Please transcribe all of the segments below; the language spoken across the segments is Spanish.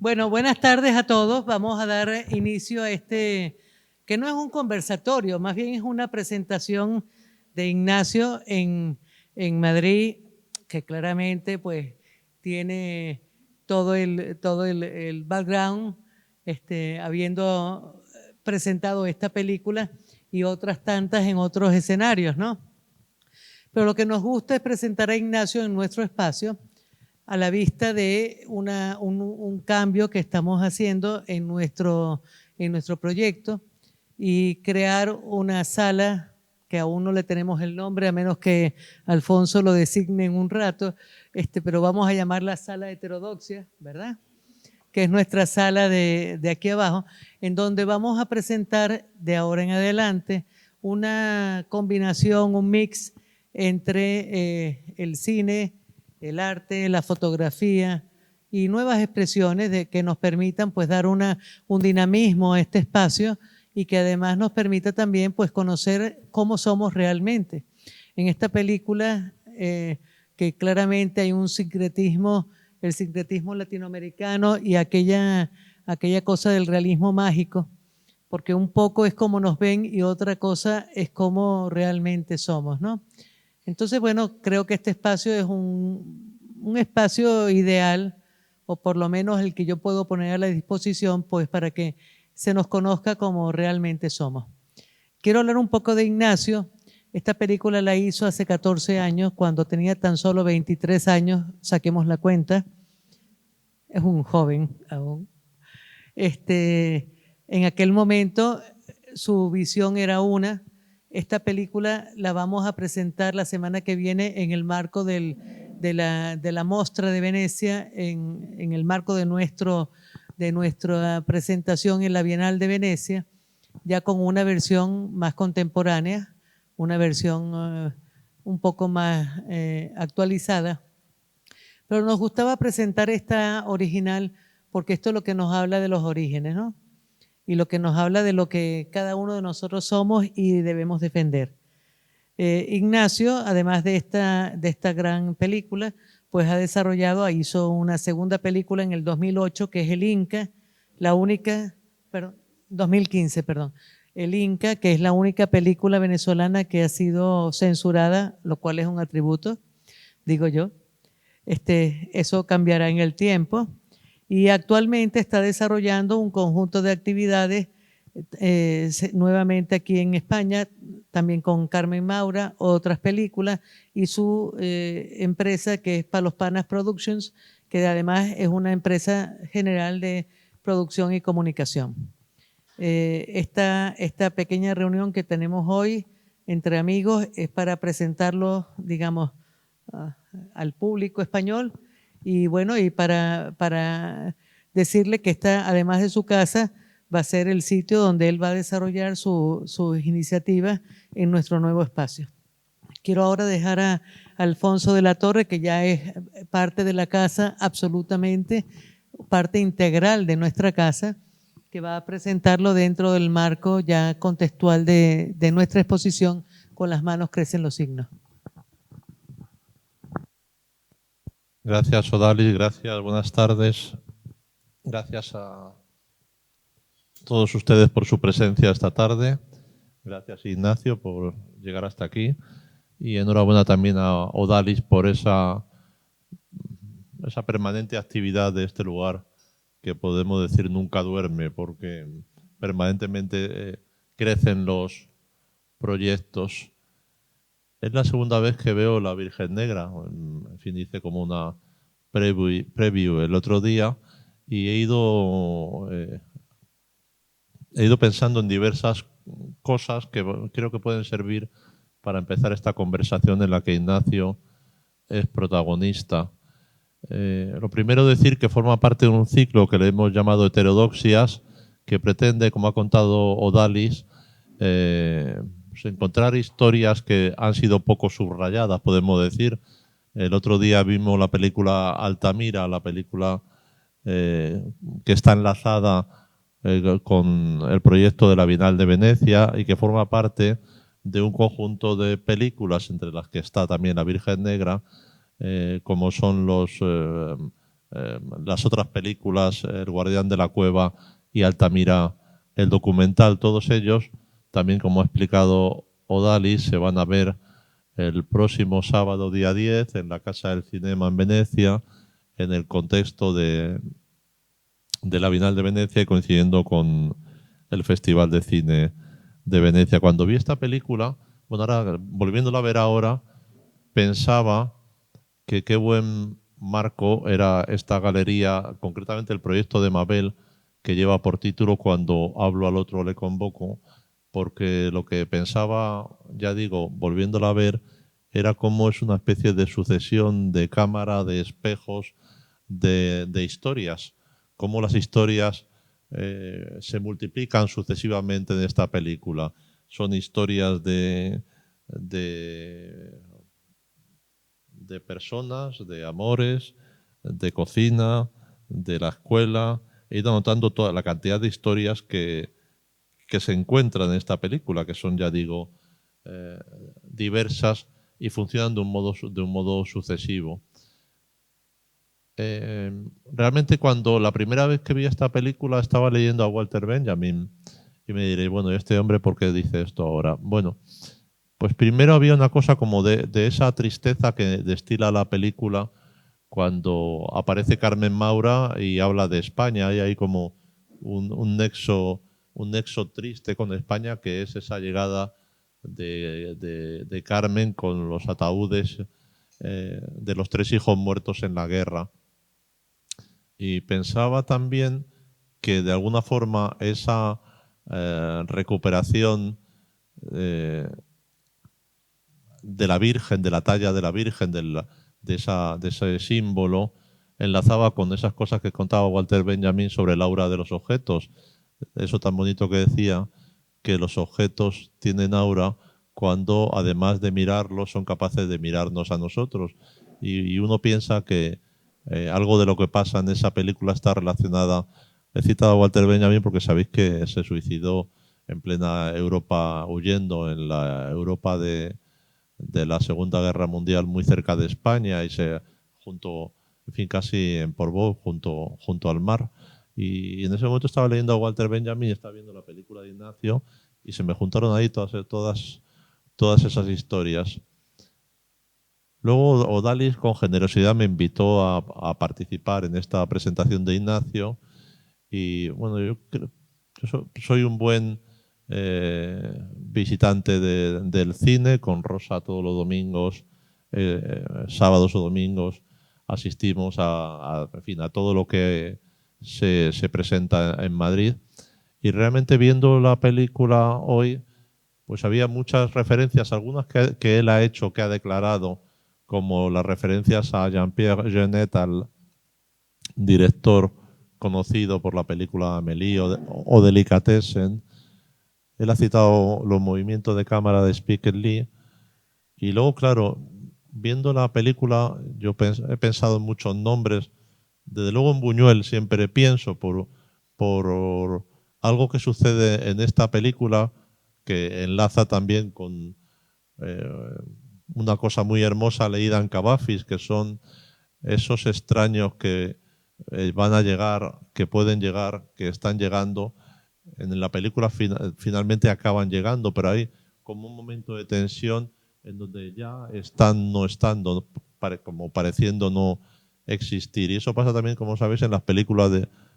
Bueno, buenas tardes a todos. Vamos a dar inicio a este, que no es un conversatorio, más bien es una presentación de Ignacio en Madrid, que claramente pues tiene todo el background, habiendo presentado esta película y otras tantas en otros escenarios, ¿no? Pero lo que nos gusta es presentar a Ignacio en nuestro espacio a la vista de un cambio que estamos haciendo en nuestro proyecto y crear una sala que aún no le tenemos el nombre, a menos que Alfonso lo designe en un rato, pero vamos a llamarla Sala Heterodoxia, ¿verdad? Que es nuestra sala de aquí abajo, en donde vamos a presentar de ahora en adelante una combinación, un mix entre el cine, el arte, la fotografía y nuevas expresiones que nos permitan pues dar un dinamismo a este espacio y que además nos permita también pues conocer cómo somos realmente. En esta película que claramente hay un sincretismo, el sincretismo latinoamericano y aquella cosa del realismo mágico, porque un poco es como nos ven y otra cosa es cómo realmente somos, ¿no? Entonces, bueno, creo que este espacio es un espacio ideal, o por lo menos el que yo puedo poner a la disposición, pues para que se nos conozca como realmente somos. Quiero hablar un poco de Ignacio. Esta película la hizo hace 14 años, cuando tenía tan solo 23 años, saquemos la cuenta. Es un joven aún. En aquel momento su visión era una. Esta película la vamos a presentar la semana que viene en el marco de la Mostra de Venecia, en el marco de nuestra presentación en la Bienal de Venecia, ya con una versión más contemporánea, una versión un poco más actualizada. Pero nos gustaba presentar esta original porque esto es lo que nos habla de los orígenes, ¿no? Y lo que nos habla de lo que cada uno de nosotros somos y debemos defender. Ignacio, además de esta gran película, pues ha desarrollado, hizo una segunda película en el 2008, que es El Inca, la única, perdón, 2015, perdón, El Inca, que es la única película venezolana que ha sido censurada, lo cual es un atributo, digo yo. Eso cambiará en el tiempo. Y actualmente está desarrollando un conjunto de actividades nuevamente aquí en España, también con Carmen Maura, otras películas, y su empresa que es Palos Panas Productions, que además es una empresa general de producción y comunicación. Esta pequeña reunión que tenemos hoy entre amigos es para presentarlo, digamos, al público español y bueno, y para decirle que además de su casa, va a ser el sitio donde él va a desarrollar sus iniciativas en nuestro nuevo espacio. Quiero ahora dejar a Alfonso de la Torre, que ya es parte de la casa, absolutamente, parte integral de nuestra casa, que va a presentarlo dentro del marco ya contextual de nuestra exposición Con las manos crecen los signos. Gracias, Odalis, gracias, buenas tardes. Gracias a todos ustedes por su presencia esta tarde. Gracias, Ignacio, por llegar hasta aquí. Y enhorabuena también a Odalis por esa permanente actividad de este lugar, que podemos decir nunca duerme, porque permanentemente crecen los proyectos. Es la segunda vez que veo La Virgen Negra. En fin, hice como una preview el otro día y he ido pensando en diversas cosas que creo que pueden servir para empezar esta conversación en la que Ignacio es protagonista. Lo primero, decir que forma parte de un ciclo que le hemos llamado Heterodoxias, que pretende, como ha contado Odalis, pues encontrar historias que han sido poco subrayadas, podemos decir. El otro día vimos la película Altamira, la película que está enlazada con el proyecto de la Bienal de Venecia y que forma parte de un conjunto de películas, entre las que está también La Virgen Negra, como son las otras películas, El guardián de la cueva y Altamira, el documental, todos ellos, también como ha explicado Odalis, se van a ver el próximo sábado día 10 en la Casa del Cinema en Venecia, en el contexto de la Bienal de Venecia y coincidiendo con el Festival de Cine de Venecia. Cuando vi esta película, bueno, ahora volviéndola a ver ahora, pensaba que qué buen marco era esta galería, concretamente el proyecto de Mabel, que lleva por título Cuando hablo al otro le convoco, porque lo que pensaba, ya digo, volviéndola a ver, era cómo es una especie de sucesión de cámara, de espejos, de historias, cómo las historias se multiplican sucesivamente en esta película. Son historias de personas, de amores, de cocina, de la escuela. He ido notando toda la cantidad de historias que se encuentran en esta película, que son, ya digo, diversas y funcionan de un modo sucesivo. Realmente cuando la primera vez que vi esta película estaba leyendo a Walter Benjamin y me diréis, bueno, ¿y este hombre por qué dice esto ahora? Bueno, pues primero había una cosa como de esa tristeza que destila la película cuando aparece Carmen Maura y habla de España. Hay ahí como un nexo triste con España, que es esa llegada de Carmen con los ataúdes de los 3 hijos muertos en la guerra. Y pensaba también que de alguna forma esa recuperación de la Virgen, de la talla de la Virgen, de ese símbolo, enlazaba con esas cosas que contaba Walter Benjamin sobre el aura de los objetos. Eso tan bonito que decía, que los objetos tienen aura cuando, además de mirarlos, son capaces de mirarnos a nosotros. Y uno piensa que algo de lo que pasa en esa película está relacionada. He citado a Walter Benjamin porque sabéis que se suicidó en plena Europa, huyendo en la Europa de la Segunda Guerra Mundial, muy cerca de España, y en fin, casi en Portbou, junto al mar. Y en ese momento estaba leyendo a Walter Benjamin y estaba viendo la película de Ignacio y se me juntaron ahí todas esas historias. Luego Odalis con generosidad me invitó a participar en esta presentación de Ignacio y bueno, yo soy un buen visitante del cine. Con Rosa todos los domingos, sábados o domingos, asistimos en fin, a todo lo que se presenta en Madrid. Y realmente viendo la película hoy, pues había muchas referencias, algunas que él ha hecho, que ha declarado, como las referencias a Jean-Pierre Jeunet, al director conocido por la película Amélie o Delicatessen. Él ha citado los movimientos de cámara de Spike Lee. Y luego, claro, viendo la película, yo he pensado en muchos nombres. Desde luego en Buñuel siempre pienso por algo que sucede en esta película que enlaza también con una cosa muy hermosa leída en Cavafis, que son esos extraños que van a llegar, que pueden llegar, que están llegando. En la película finalmente acaban llegando, pero hay como un momento de tensión en donde ya están no estando, como pareciendo no existir. Y eso pasa también, como sabéis, en las películas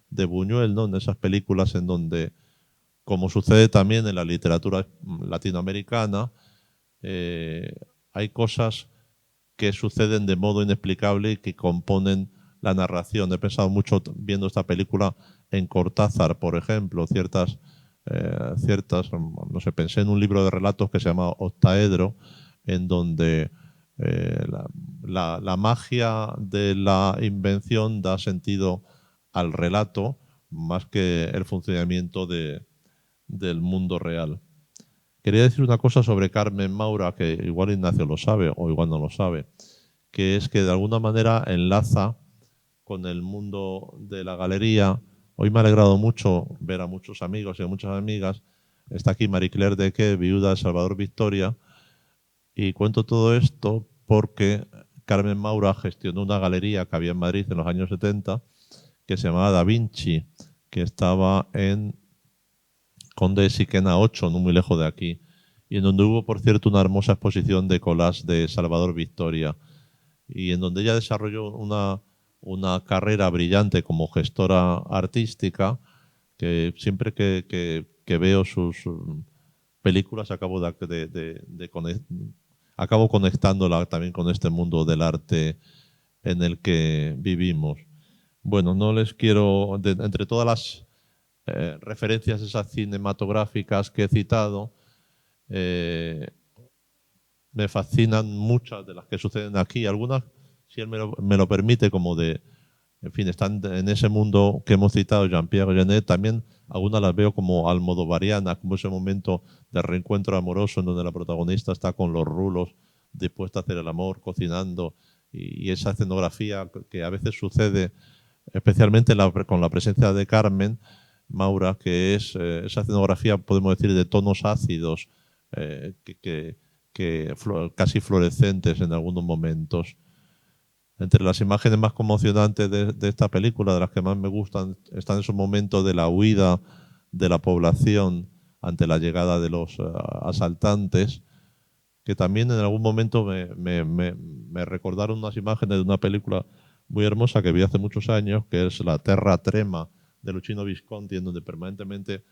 de Buñuel, ¿no? En esas películas en donde, como sucede también en la literatura latinoamericana, hay cosas que suceden de modo inexplicable y que componen la narración. He pensado mucho viendo esta película en Cortázar, por ejemplo, ciertas, no sé, pensé en un libro de relatos que se llama Octaedro, en donde la magia de la invención da sentido al relato más que el funcionamiento del mundo real. Quería decir una cosa sobre Carmen Maura, que igual Ignacio lo sabe o igual no lo sabe, que es que de alguna manera enlaza con el mundo de la galería. Hoy me ha alegrado mucho ver a muchos amigos y a muchas amigas. Está aquí Marie Claire Deque, viuda de Salvador Victoria. Y cuento todo esto porque Carmen Maura gestionó una galería que había en Madrid en los años 70 que se llamaba Da Vinci, que estaba en Conde de Siquena 8, no muy lejos de aquí, y en donde hubo, por cierto, una hermosa exposición de collage de Salvador Victoria, y en donde ella desarrolló una carrera brillante como gestora artística, que siempre que veo sus películas acabo acabo conectándola también con este mundo del arte en el que vivimos. Bueno, no les quiero, entre todas las referencias esas cinematográficas que he citado, me fascinan muchas de las que suceden aquí. Algunas, si él me lo permite, como en fin, están en ese mundo que hemos citado, Jean-Pierre Jeunet. También algunas las veo como almodovarianas, como ese momento de reencuentro amoroso en donde la protagonista está con los rulos, dispuesta a hacer el amor, cocinando, y esa escenografía que a veces sucede, especialmente con la presencia de Carmen Maura, que es esa escenografía, podemos decir, de tonos ácidos, casi fluorescentes en algunos momentos. Entre las imágenes más conmocionantes de esta película, de las que más me gustan, están esos momentos de la huida de la población ante la llegada de los asaltantes, que también en algún momento me recordaron unas imágenes de una película muy hermosa que vi hace muchos años, que es La Terra Trema, de Luchino Visconti, en donde permanentemente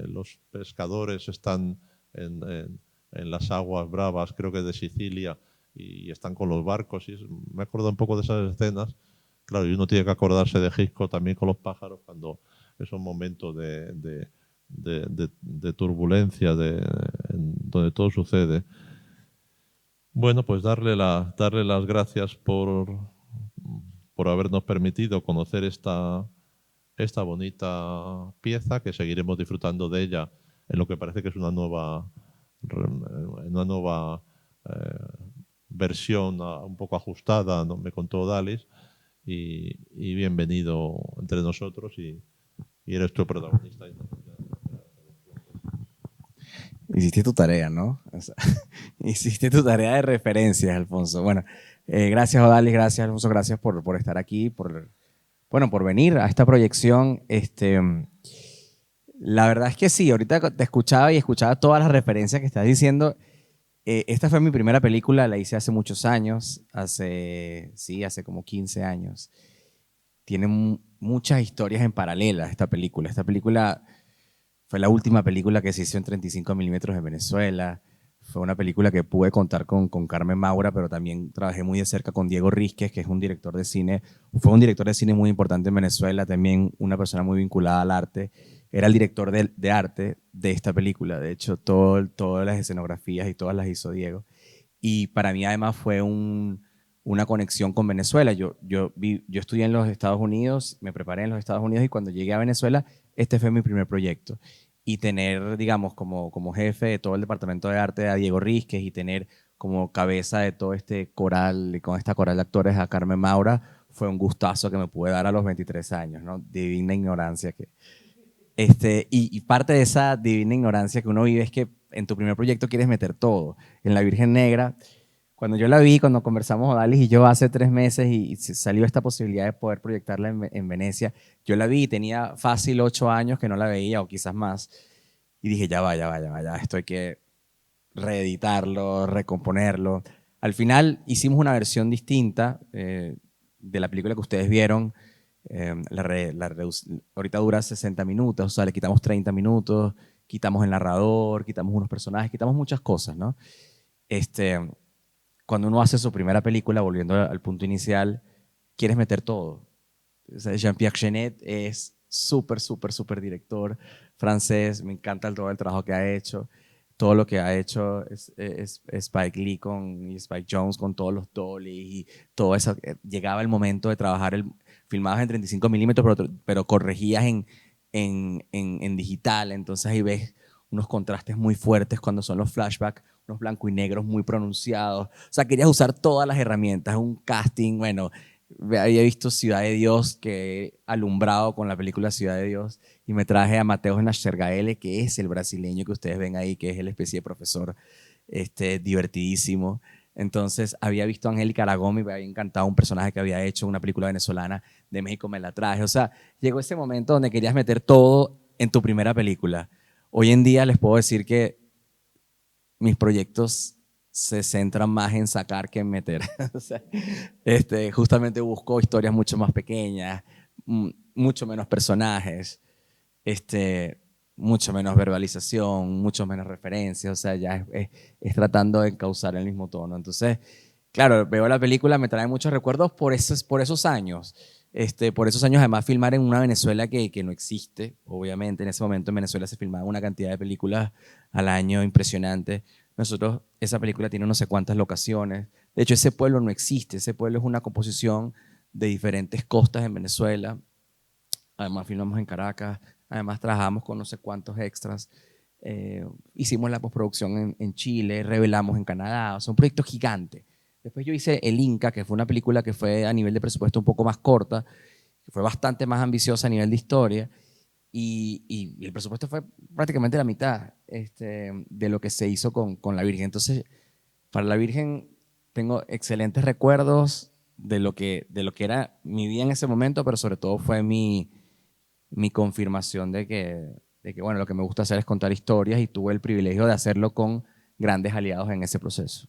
los pescadores están en las aguas bravas, creo que de Sicilia, y están con los barcos. Y me acuerdo un poco de esas escenas. Claro, y uno tiene que acordarse de Hitchcock también con los pájaros, cuando esos momentos de turbulencia, donde todo sucede. Bueno, pues darle las gracias por habernos permitido conocer esta bonita pieza, que seguiremos disfrutando de ella en lo que parece que es una nueva versión un poco ajustada, ¿no? Me contó Dalis, y bienvenido entre nosotros, y eres tu protagonista. Hiciste tu tarea, ¿no? O sea, hiciste tu tarea de referencias, Alfonso. Bueno, gracias, Odalis, gracias, Alfonso, gracias por estar aquí, por venir a esta proyección. La verdad es que sí, ahorita te escuchaba y escuchaba todas las referencias que estás diciendo. Esta fue mi primera película, la hice hace muchos años, hace como 15 años. Tiene muchas historias en paralela esta película. Esta película fue la última película que se hizo en 35 milímetros en Venezuela. Fue una película que pude contar con Carmen Maura, pero también trabajé muy de cerca con Diego Rísquez, que es un director de cine. Fue un director de cine muy importante en Venezuela, también una persona muy vinculada al arte. Era el director de arte de esta película. De hecho, todas las escenografías y todas las hizo Diego. Y para mí además fue una conexión con Venezuela. Yo estudié en los Estados Unidos, me preparé en los Estados Unidos, y cuando llegué a Venezuela, este fue mi primer proyecto. Y tener, digamos, como jefe de todo el departamento de arte a Diego Rísquez, y tener como cabeza de todo este coral, con esta coral de actores, a Carmen Maura, fue un gustazo que me pude dar a los 23 años, ¿no? Divina ignorancia y parte de esa divina ignorancia que uno vive es que en tu primer proyecto quieres meter todo. En La Virgen Negra, cuando yo la vi, cuando conversamos Odalis y yo hace 3 meses y salió esta posibilidad de poder proyectarla en Venecia, yo la vi y tenía fácil 8 años que no la veía, o quizás más, y dije, ya va, esto hay que reeditarlo, recomponerlo. Al final hicimos una versión distinta de la película que ustedes vieron. Ahorita dura 60 minutos, o sea, le quitamos 30 minutos, quitamos el narrador, quitamos unos personajes, quitamos muchas cosas, ¿no? Cuando uno hace su primera película, volviendo al punto inicial, quieres meter todo. O sea, Jean-Pierre Jeunet es súper director francés, me encanta todo el trabajo que ha hecho, todo lo que ha hecho es Spike Lee y Spike Jonze con todos los dollies y todo eso. Llegaba el momento de trabajar, filmabas en 35 milímetros, pero corregías en digital, entonces ahí ves unos contrastes muy fuertes cuando son los flashbacks, unos blancos y negros muy pronunciados. O sea, querías usar todas las herramientas, un casting, bueno, había visto Ciudad de Dios, que he alumbrado con la película Ciudad de Dios, y me traje a Mateus Naxergaele, que es el brasileño que ustedes ven ahí, que es el especie de profesor divertidísimo. Entonces había visto a Angélica Aragón y me había encantado un personaje que había hecho en una película venezolana de México, me la traje. O sea, llegó ese momento donde querías meter todo en tu primera película. Hoy en día les puedo decir que mis proyectos se centran más en sacar que en meter. O sea, justamente busco historias mucho más pequeñas, mucho menos personajes, mucho menos verbalización, mucho menos referencias. O sea, ya es tratando de encauzar el mismo tono. Entonces, claro, veo la película, me trae muchos recuerdos por esos años. Por esos años, además, filmar en una Venezuela que no existe. Obviamente, en ese momento en Venezuela se filmaban una cantidad de películas al año impresionante. Nosotros, esa película tiene no sé cuántas locaciones. De hecho, ese pueblo no existe. Ese pueblo es una composición de diferentes costas en Venezuela. Además, filmamos en Caracas. Además, trabajamos con no sé cuántos extras. Hicimos la postproducción en Chile, revelamos en Canadá. O sea, un proyecto gigante. Después yo hice El Inca, que fue una película que fue a nivel de presupuesto un poco más corta, que fue bastante más ambiciosa a nivel de historia. Y el presupuesto fue prácticamente la mitad de lo que se hizo con La Virgen. Entonces, para La Virgen tengo excelentes recuerdos de lo que era mi vida en ese momento, pero sobre todo fue mi confirmación de que, bueno, lo que me gusta hacer es contar historias y tuve el privilegio de hacerlo con grandes aliados en ese proceso.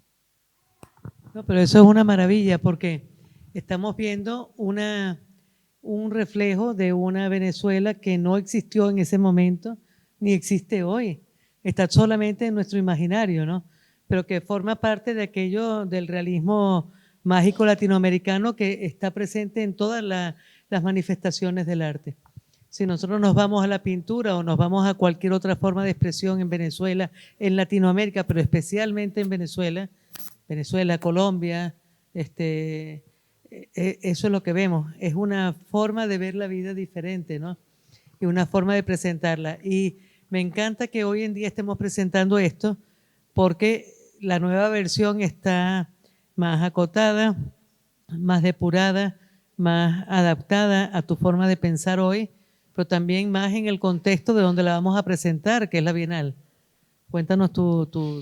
No, pero eso es una maravilla porque estamos viendo un reflejo de una Venezuela que no existió en ese momento ni existe hoy. Está solamente en nuestro imaginario, ¿no? Pero que forma parte de aquello del realismo mágico latinoamericano que está presente en todas las manifestaciones del arte. Si nosotros nos vamos a la pintura o nos vamos a cualquier otra forma de expresión en Venezuela, en Latinoamérica, pero especialmente en Venezuela, Colombia, eso es lo que vemos, es una forma de ver la vida diferente, ¿no? Y una forma de presentarla. Y me encanta que hoy en día estemos presentando esto porque la nueva versión está más acotada, más depurada, más adaptada a tu forma de pensar hoy, pero también más en el contexto de donde la vamos a presentar, que es la Bienal. Cuéntanos tu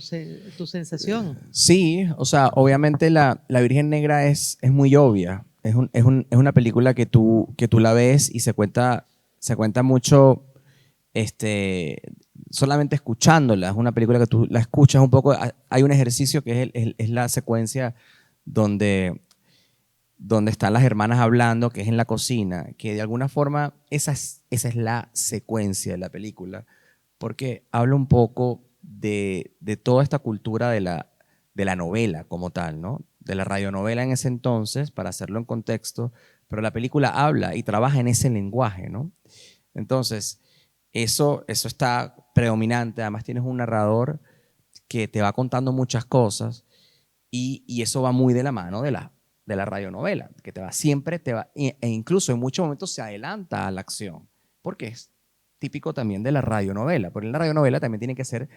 sensación. Sí, o sea, obviamente la Virgen Negra es muy obvia. Es una película que tú la ves y se cuenta mucho solamente escuchándola. Es una película que tú la escuchas un poco. Hay un ejercicio que es la secuencia donde están las hermanas hablando, que es en la cocina, que de alguna forma esa es la secuencia de la película, porque habla un poco de toda esta cultura de la novela como tal, ¿no? De la radionovela en ese entonces, para hacerlo en contexto, pero la película habla y trabaja en ese lenguaje, ¿no? Entonces, eso está predominante. Además, tienes un narrador que te va contando muchas cosas y eso va muy de la mano de la radionovela, que siempre e incluso en muchos momentos se adelanta a la acción, porque es típico también de la radionovela. Porque en la radionovela también tiene que ser,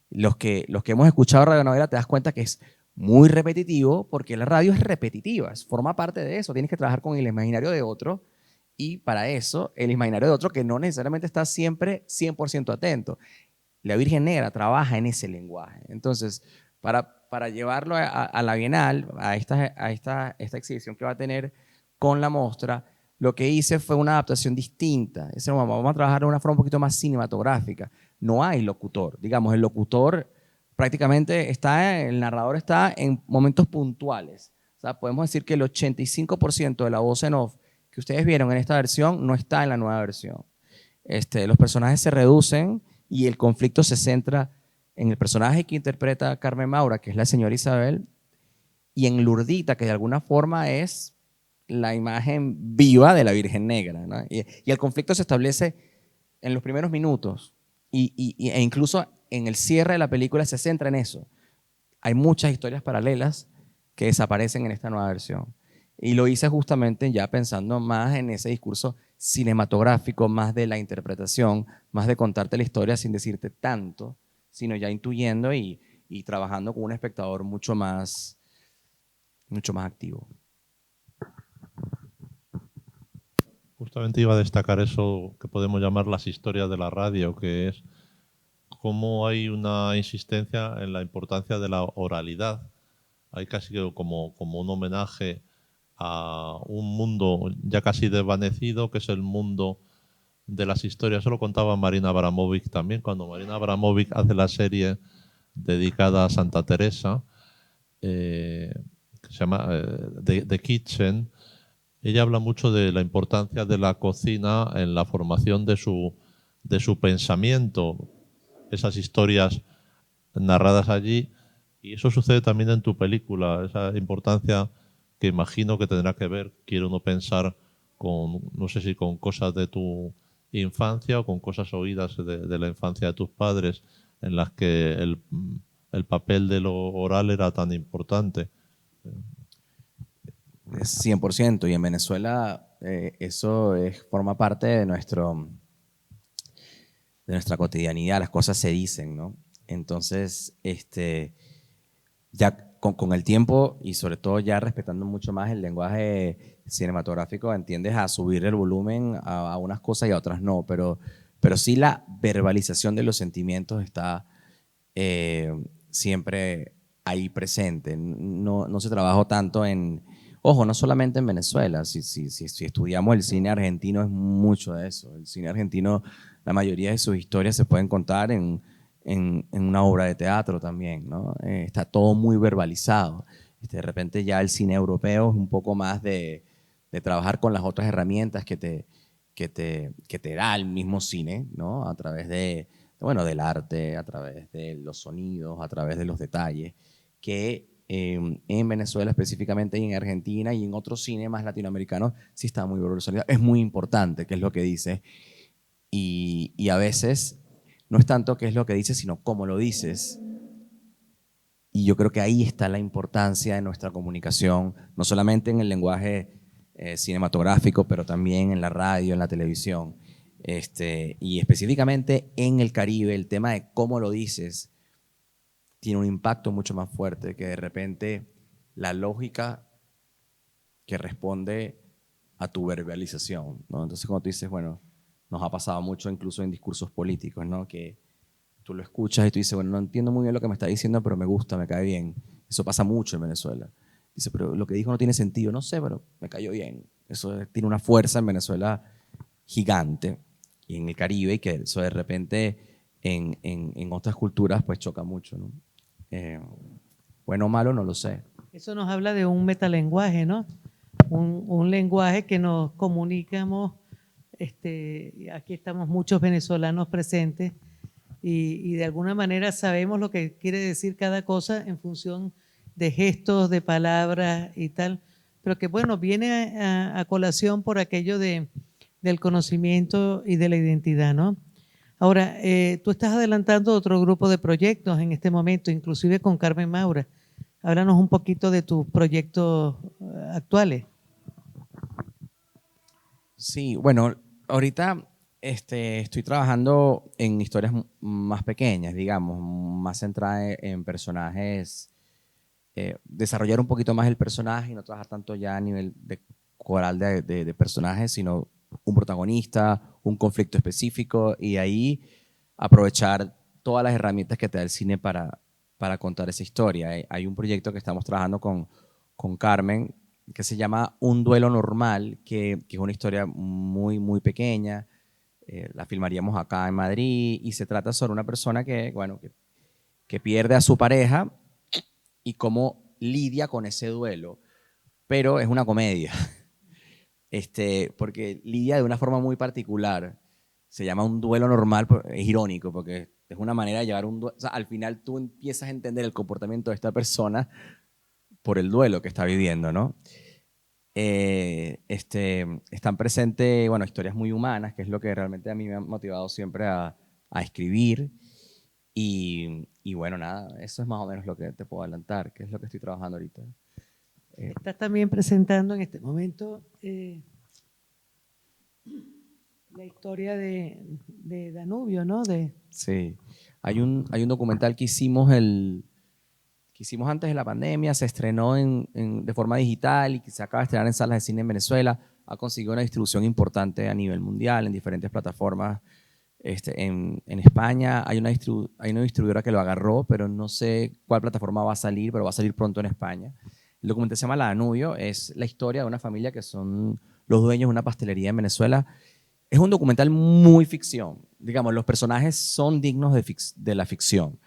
los que hemos escuchado radionovela, te das cuenta que es muy repetitivo, porque la radio es repetitiva, forma parte de eso. Tienes que trabajar con el imaginario de otro, y para eso el imaginario de otro que no necesariamente está siempre 100% atento. La Virgen Negra trabaja en ese lenguaje. Entonces, para llevarlo a la Bienal, a esta exhibición que va a tener con la muestra, lo que hice fue una adaptación distinta. Vamos a trabajar de una forma un poquito más cinematográfica. No hay locutor. Digamos, el locutor prácticamente el narrador está en momentos puntuales. O sea, podemos decir que el 85% de la voz en off que ustedes vieron en esta versión no está en la nueva versión. Los personajes se reducen y el conflicto se centra en el personaje que interpreta Carmen Maura, que es la señora Isabel, y en Lurdita, que de alguna forma es la imagen viva de la Virgen Negra, ¿no? Y el conflicto se establece en los primeros minutos e incluso en el cierre de la película se centra en eso. Hay muchas historias paralelas que desaparecen en esta nueva versión. Y lo hice justamente ya pensando más en ese discurso cinematográfico, más de la interpretación, más de contarte la historia sin decirte tanto, sino ya intuyendo y trabajando con un espectador mucho más activo. Justamente iba a destacar eso que podemos llamar las historias de la radio, que es cómo hay una insistencia en la importancia de la oralidad hay casi que como un homenaje a un mundo ya casi desvanecido, que es el mundo de las historias. Eso lo contaba Marina Abramovic también, cuando Marina Abramovic hace la serie dedicada a Santa Teresa, que se llama The Kitchen. Ella habla mucho de la importancia de la cocina en la formación de su pensamiento, esas historias narradas allí, y eso sucede también en tu película, esa importancia que imagino que tendrá que ver, quiero uno pensar, con, no sé si con cosas de tu infancia o con cosas oídas de la infancia de tus padres, en las que el papel de lo oral era tan importante. Es 100%, y en Venezuela eso forma parte de nuestra cotidianidad, las cosas se dicen, ¿no? Entonces, ya con el tiempo y sobre todo ya respetando mucho más el lenguaje cinematográfico, entiendes a subir el volumen a unas cosas y a otras no, pero sí la verbalización de los sentimientos está siempre ahí presente. No se trabajó tanto ojo, no solamente en Venezuela, si estudiamos el cine argentino es mucho de eso. El cine argentino, la mayoría de sus historias se pueden contar en una obra de teatro también, ¿no? Está todo muy verbalizado. De repente ya el cine europeo es un poco más de trabajar con las otras herramientas que te da el mismo cine, ¿no? A través del arte, a través de los sonidos, a través de los detalles, que en Venezuela específicamente y en Argentina y en otros cines más latinoamericanos sí está muy verbalizado. Es muy importante qué es lo que dice y a veces no es tanto qué es lo que dices, sino cómo lo dices. Y yo creo que ahí está la importancia de nuestra comunicación, no solamente en el lenguaje cinematográfico, pero también en la radio, en la televisión. Y específicamente en el Caribe, el tema de cómo lo dices tiene un impacto mucho más fuerte que de repente la lógica que responde a tu verbalización, ¿no? Entonces cuando tú dices, bueno, nos ha pasado mucho incluso en discursos políticos, ¿no? Que tú lo escuchas y tú dices, bueno, no entiendo muy bien lo que me está diciendo, pero me gusta, me cae bien. Eso pasa mucho en Venezuela. Dice, pero lo que dijo no tiene sentido. No sé, pero me cayó bien. Eso tiene una fuerza en Venezuela gigante y en el Caribe, y que eso de repente en otras culturas pues choca mucho, ¿no? Bueno o malo, no lo sé. Eso nos habla de un metalenguaje, ¿no? Un lenguaje que nos comunicamos. Aquí estamos muchos venezolanos presentes y de alguna manera sabemos lo que quiere decir cada cosa en función de gestos, de palabras y tal, pero que bueno, viene a colación por aquello del conocimiento y de la identidad, ¿no? Ahora, tú estás adelantando otro grupo de proyectos en este momento, inclusive con Carmen Maura. Háblanos un poquito de tus proyectos actuales. Sí, bueno, ahorita estoy trabajando en historias más pequeñas, digamos, más centradas en personajes, desarrollar un poquito más el personaje y no trabajar tanto ya a nivel de coral de personajes, sino un protagonista, un conflicto específico y ahí aprovechar todas las herramientas que te da el cine para contar esa historia. Hay un proyecto que estamos trabajando con Carmen que se llama Un duelo normal, que es una historia muy, muy pequeña. La filmaríamos acá en Madrid y se trata sobre una persona que pierde a su pareja y cómo lidia con ese duelo. Pero es una comedia, porque lidia de una forma muy particular. Se llama Un duelo normal, es irónico, porque es una manera de llevar un duelo. O sea, al final tú empiezas a entender el comportamiento de esta persona por el duelo que está viviendo, ¿no? Están presentes, bueno, historias muy humanas, que es lo que realmente a mí me ha motivado siempre a escribir. Y bueno, nada, eso es más o menos lo que te puedo adelantar, que es lo que estoy trabajando ahorita. Estás también presentando en este momento la historia de Danubio, ¿no? Sí, hay un documental que hicimos antes de la pandemia, se estrenó de forma digital y que se acaba de estrenar en salas de cine en Venezuela, ha conseguido una distribución importante a nivel mundial en diferentes plataformas En España hay una distribuidora que lo agarró, pero no sé cuál plataforma va a salir, pero va a salir pronto en España. El documental se llama La Danubio, es la historia de una familia que son los dueños de una pastelería en Venezuela. Es un documental muy ficción. Digamos, los personajes son dignos de la ficción.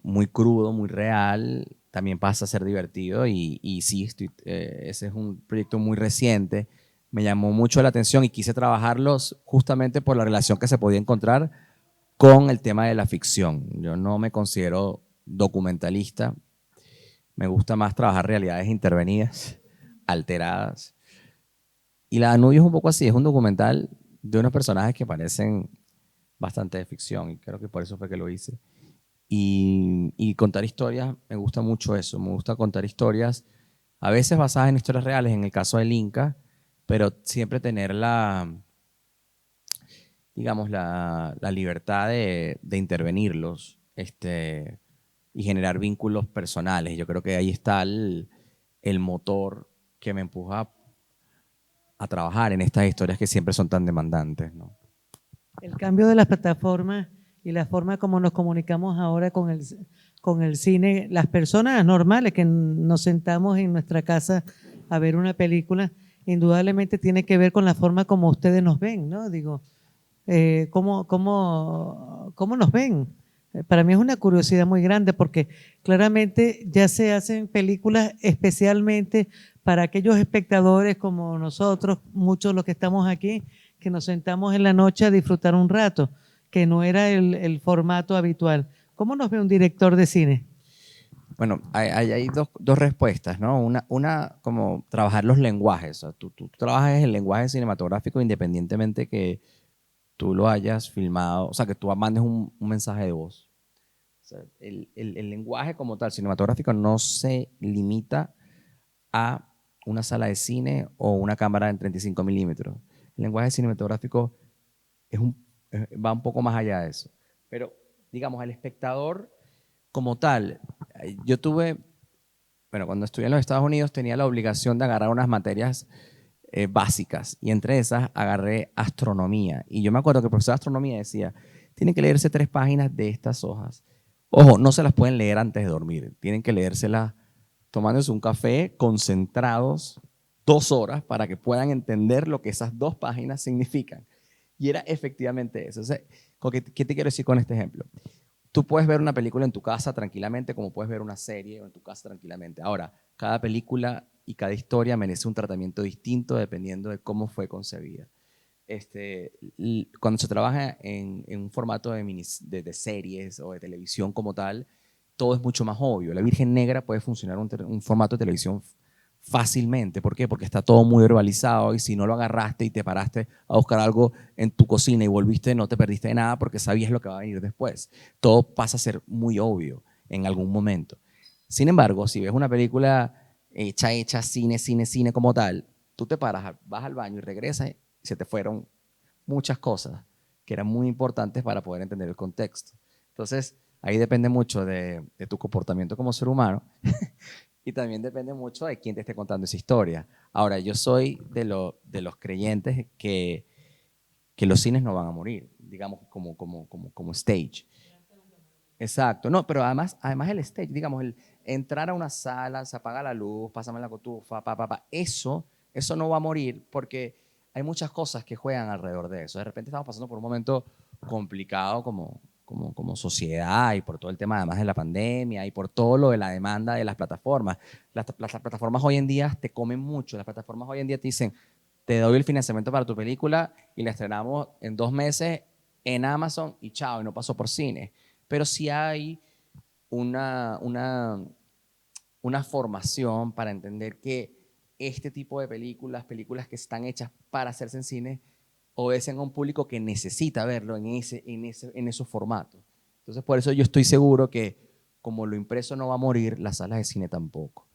Muy crudo, muy real, también pasa a ser divertido y sí, ese es un proyecto muy reciente. Me llamó mucho la atención y quise trabajarlos justamente por la relación que se podía encontrar con el tema de la ficción. Yo no me considero documentalista, me gusta más trabajar realidades intervenidas, alteradas. Y La Danubio es un poco así, es un documental de unos personajes que parecen bastante de ficción y creo que por eso fue que lo hice. Y contar historias, me gusta mucho eso, me gusta contar historias, a veces basadas en historias reales, en el caso del Inca, pero siempre tener digamos, la libertad de intervenirlos y generar vínculos personales. Yo creo que ahí está el motor que me empuja a trabajar en estas historias que siempre son tan demandantes, ¿no? El cambio de las plataformas y la forma como nos comunicamos ahora con el cine, las personas normales que nos sentamos en nuestra casa a ver una película, indudablemente tiene que ver con la forma como ustedes nos ven, ¿no? Digo, ¿cómo nos ven? Para mí es una curiosidad muy grande porque claramente ya se hacen películas especialmente para aquellos espectadores como nosotros, muchos los que estamos aquí, que nos sentamos en la noche a disfrutar un rato, que no era el formato habitual. ¿Cómo nos ve un director de cine? Bueno, hay dos respuestas, ¿no? Una como trabajar los lenguajes. O sea, tú trabajas el lenguaje cinematográfico independientemente que tú lo hayas filmado, o sea, que tú mandes un mensaje de voz. O sea, el lenguaje como tal cinematográfico no se limita a una sala de cine o una cámara en 35 milímetros. El lenguaje cinematográfico va un poco más allá de eso. Pero, digamos, al espectador como tal, yo cuando estudié en los Estados Unidos tenía la obligación de agarrar unas materias básicas y entre esas agarré astronomía. Y yo me acuerdo que el profesor de astronomía decía, tienen que leerse 3 páginas de estas hojas. Ojo, no se las pueden leer antes de dormir, tienen que leérselas tomándose un café, concentrados 2 horas para que puedan entender lo que esas 2 páginas significan. Y era efectivamente eso. O sea, ¿qué te quiero decir con este ejemplo? Tú puedes ver una película en tu casa tranquilamente, como puedes ver una serie en tu casa tranquilamente. Ahora, cada película y cada historia merece un tratamiento distinto dependiendo de cómo fue concebida. Cuando se trabaja en un formato de series o de televisión como tal, todo es mucho más obvio. La Virgen Negra puede funcionar un formato de televisión fácilmente. ¿Por qué? Porque está todo muy verbalizado y si no lo agarraste y te paraste a buscar algo en tu cocina y volviste, no te perdiste de nada porque sabías lo que va a venir después. Todo pasa a ser muy obvio en algún momento. Sin embargo, si ves una película hecha, cine como tal, tú te paras, vas al baño y regresas y se te fueron muchas cosas que eran muy importantes para poder entender el contexto. Entonces, ahí depende mucho de tu comportamiento como ser humano y también depende mucho de quién te esté contando esa historia. Ahora, yo soy de los creyentes que los cines no van a morir, digamos, como stage. Exacto, no, pero además el stage, digamos, el entrar a una sala, se apaga la luz, pásame la cotufa, eso no va a morir porque hay muchas cosas que juegan alrededor de eso. De repente estamos pasando por un momento complicado como sociedad y por todo el tema además de la pandemia y por todo lo de la demanda de las plataformas. Las plataformas hoy en día te comen mucho, las plataformas hoy en día te dicen, te doy el financiamiento para tu película y la estrenamos en 2 meses en Amazon y chao, y no pasó por cine. Pero sí hay una formación para entender que este tipo de películas que están hechas para hacerse en cine, obedecen a un público que necesita verlo en esos formatos. Entonces, por eso yo estoy seguro que como lo impreso no va a morir, las salas de cine tampoco.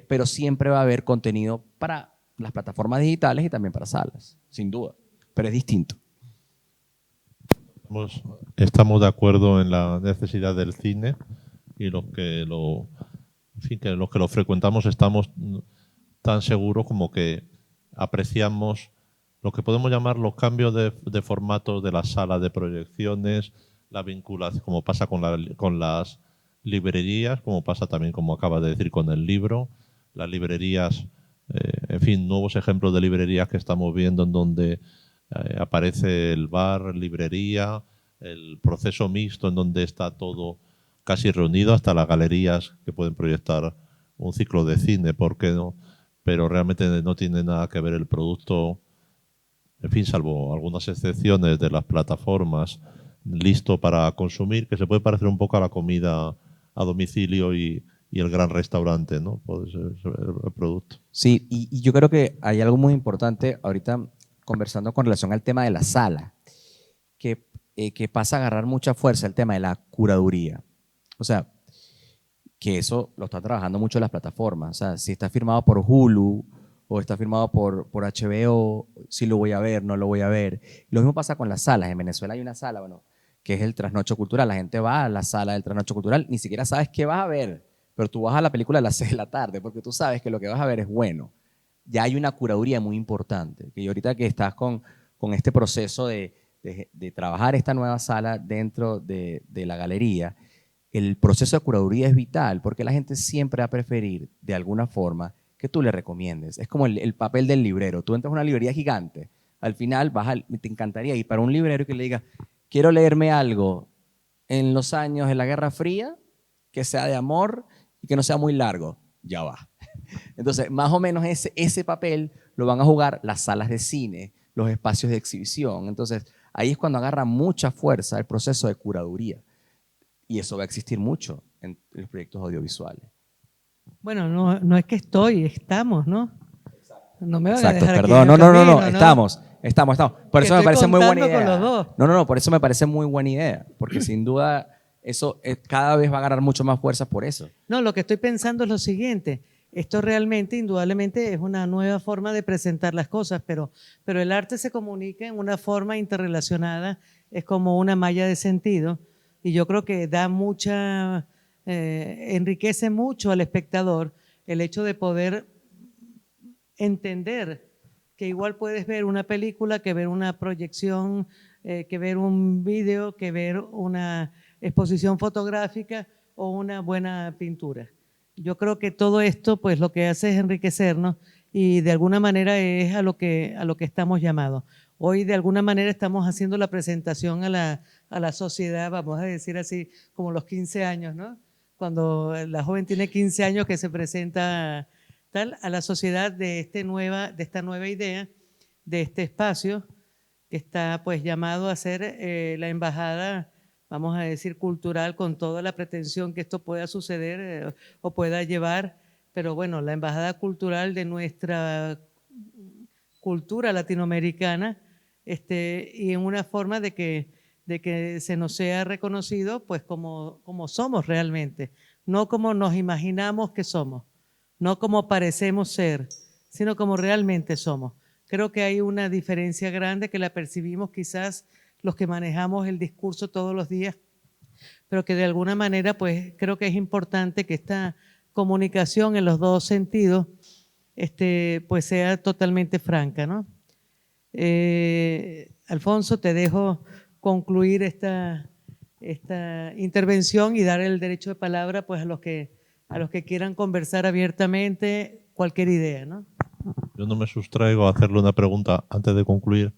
Pero siempre va a haber contenido para las plataformas digitales y también para salas, sin duda. Pero es distinto. Estamos de acuerdo en la necesidad del cine y los que lo frecuentamos estamos tan seguros como que apreciamos lo que podemos llamar los cambios de formato de las salas de proyecciones, la vinculación, como pasa con las librerías, como pasa también, como acaba de decir, con el libro. Las librerías, en fin, nuevos ejemplos de librerías que estamos viendo en donde aparece el bar, librería, el proceso mixto en donde está todo casi reunido, hasta las galerías que pueden proyectar un ciclo de cine, ¿por qué no? Pero realmente no tiene nada que ver el producto, en fin, salvo algunas excepciones de las plataformas, listo para consumir, que se puede parecer un poco a la comida a domicilio y el gran restaurante, ¿no? Puede ser el producto. Sí, y yo creo que hay algo muy importante ahorita conversando con relación al tema de la sala, que pasa a agarrar mucha fuerza el tema de la curaduría. O sea, que eso lo está trabajando mucho las plataformas. O sea, si está firmado por Hulu o está firmado por HBO, si lo voy a ver, no lo voy a ver. Lo mismo pasa con las salas. En Venezuela hay una sala, bueno, que es el Trasnocho Cultural. La gente va a la sala del Trasnocho Cultural, ni siquiera sabes qué vas a ver, pero tú vas a la película a las 6 de la tarde porque tú sabes que lo que vas a ver es bueno. Ya hay una curaduría muy importante, que ahorita que estás con este proceso de trabajar esta nueva sala dentro de la galería, el proceso de curaduría es vital porque la gente siempre va a preferir, de alguna forma, que tú le recomiendes. Es como el papel del librero. Tú entras a una librería gigante, al final te encantaría ir para un librero y que le diga, quiero leerme algo en los años de la Guerra Fría, que sea de amor y que no sea muy largo. Ya va. Entonces, más o menos ese papel lo van a jugar las salas de cine, los espacios de exhibición. Entonces, ahí es cuando agarra mucha fuerza el proceso de curaduría. Y eso va a existir mucho en los proyectos audiovisuales. Bueno, no es que estamos, ¿no? No me van a Exacto, dejar aquí perdón. en el No, camino, estamos. Por Que eso me estoy parece muy buena contando con idea. los dos. No, por eso me parece muy buena idea, porque sin duda eso cada vez va a agarrar mucho más fuerza por eso. No, lo que estoy pensando es lo siguiente. Esto realmente, indudablemente, es una nueva forma de presentar las cosas, pero el arte se comunica en una forma interrelacionada, es como una malla de sentido, y yo creo que da enriquece mucho al espectador el hecho de poder entender que igual puedes ver una película, que ver una proyección, que ver un vídeo, que ver una exposición fotográfica o una buena pintura. Yo creo que todo esto pues lo que hace es enriquecernos y de alguna manera es a lo que estamos llamados. Hoy de alguna manera estamos haciendo la presentación a la sociedad, vamos a decir así, como los 15 años, ¿no? Cuando la joven tiene 15 años que se presenta a la sociedad de esta nueva idea, de este espacio que está pues llamado a ser la embajada, vamos a decir, cultural, con toda la pretensión que esto pueda suceder o pueda llevar, pero bueno, la embajada cultural de nuestra cultura latinoamericana, y en una forma de que se nos sea reconocido pues como somos realmente, no como nos imaginamos que somos, no como parecemos ser, sino como realmente somos. Creo que hay una diferencia grande que la percibimos quizás los que manejamos el discurso todos los días, pero que de alguna manera pues creo que es importante que esta comunicación en los dos sentidos pues sea totalmente franca, ¿no? Alfonso, te dejo concluir esta intervención y dar el derecho de palabra pues a los que quieran conversar abiertamente cualquier idea, ¿no? Yo no me sustraigo a hacerle una pregunta antes de concluir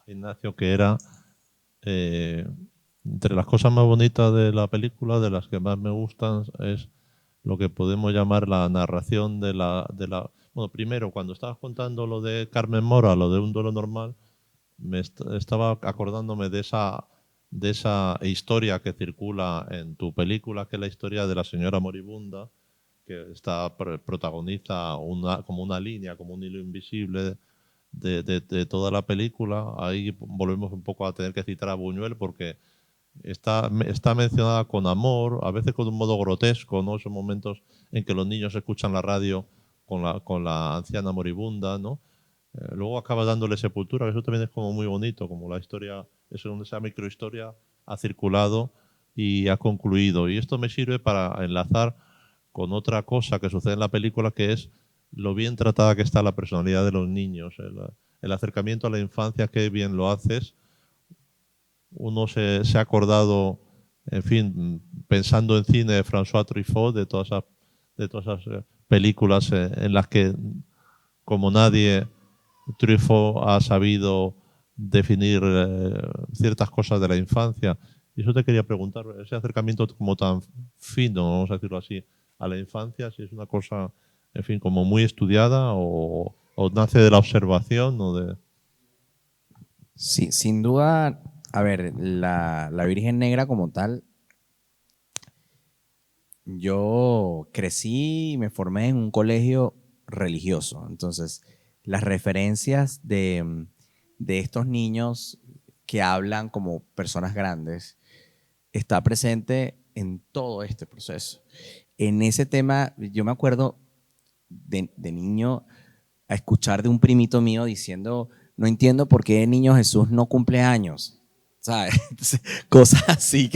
a Ignacio, que era entre las cosas más bonitas de la película, de las que más me gustan, es lo que podemos llamar la narración de la bueno, primero, cuando estabas contando lo de Carmen Mora, lo de Un duelo normal, me estaba acordándome de esa historia que circula en tu película, que es la historia de la señora moribunda, que protagoniza como una línea, como un hilo invisible de toda la película. Ahí volvemos un poco a tener que citar a Buñuel porque está mencionada con amor, a veces con un modo grotesco, ¿no? Esos momentos en que los niños escuchan la radio con la anciana moribunda, ¿no? Luego acaba dándole sepultura, que eso también es como muy bonito, como la historia, esa microhistoria ha circulado y ha concluido. Y esto me sirve para enlazar con otra cosa que sucede en la película, que es lo bien tratada que está la personalidad de los niños. el acercamiento a la infancia, qué bien lo haces. Uno se ha acordado, en fin, pensando en cine de François Truffaut, de todas esas películas en las que, como nadie, Truffaut ha sabido definir ciertas cosas de la infancia. Y eso te quería preguntar, ese acercamiento como tan fino, vamos a decirlo así, a la infancia, si es una cosa, en fin, como muy estudiada o nace de la observación o de... Sí, sin duda, a ver, la Virgen Negra como tal, yo crecí y me formé en un colegio religioso, entonces las referencias de estos niños que hablan como personas grandes está presente en todo este proceso. En ese tema, yo me acuerdo de niño a escuchar de un primito mío diciendo, no entiendo por qué el niño Jesús no cumple años, ¿sabes? Entonces, cosas así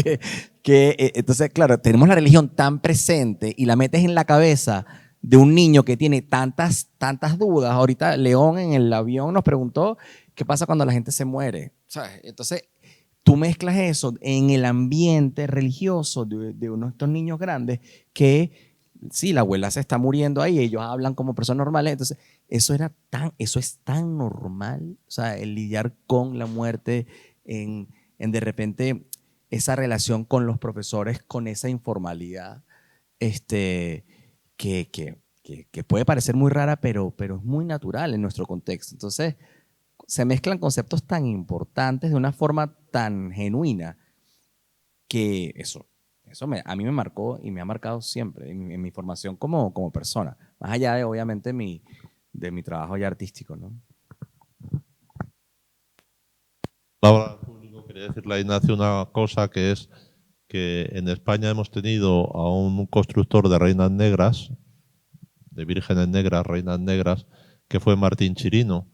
entonces, claro, tenemos la religión tan presente y la metes en la cabeza de un niño que tiene tantas dudas. Ahorita León en el avión nos preguntó qué pasa cuando la gente se muere, ¿sabes? Entonces, tú mezclas eso en el ambiente religioso de uno de estos niños grandes que sí, la abuela se está muriendo ahí, ellos hablan como personas normales, entonces eso es tan normal, o sea, el lidiar con la muerte, en de repente esa relación con los profesores, con esa informalidad, este, que puede parecer muy rara, pero es muy natural en nuestro contexto. Entonces, se mezclan conceptos tan importantes de una forma tan genuina que a mí me marcó y me ha marcado siempre en mi formación como persona, más allá de obviamente de mi trabajo ya artístico, ¿no? Palabra al público, quería decirle a Ignacio una cosa, que es que en España hemos tenido a un constructor de reinas negras, de vírgenes negras, reinas negras, que fue Martín Chirino.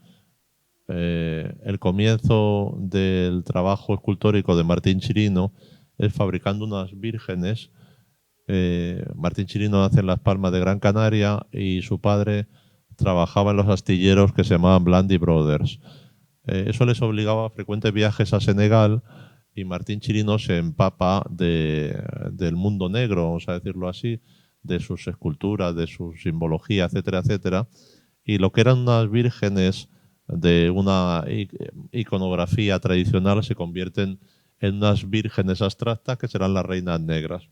El comienzo del trabajo escultórico de Martín Chirino es fabricando unas vírgenes. Martín Chirino nace en Las Palmas de Gran Canaria y su padre trabajaba en los astilleros que se llamaban Blandy Brothers. Eso les obligaba a frecuentes viajes a Senegal y Martín Chirino se empapa del mundo negro, vamos a decirlo así, de sus esculturas, de su simbología, etcétera, etcétera. Y lo que eran unas vírgenes de una iconografía tradicional se convierten en unas vírgenes abstractas que serán las reinas negras.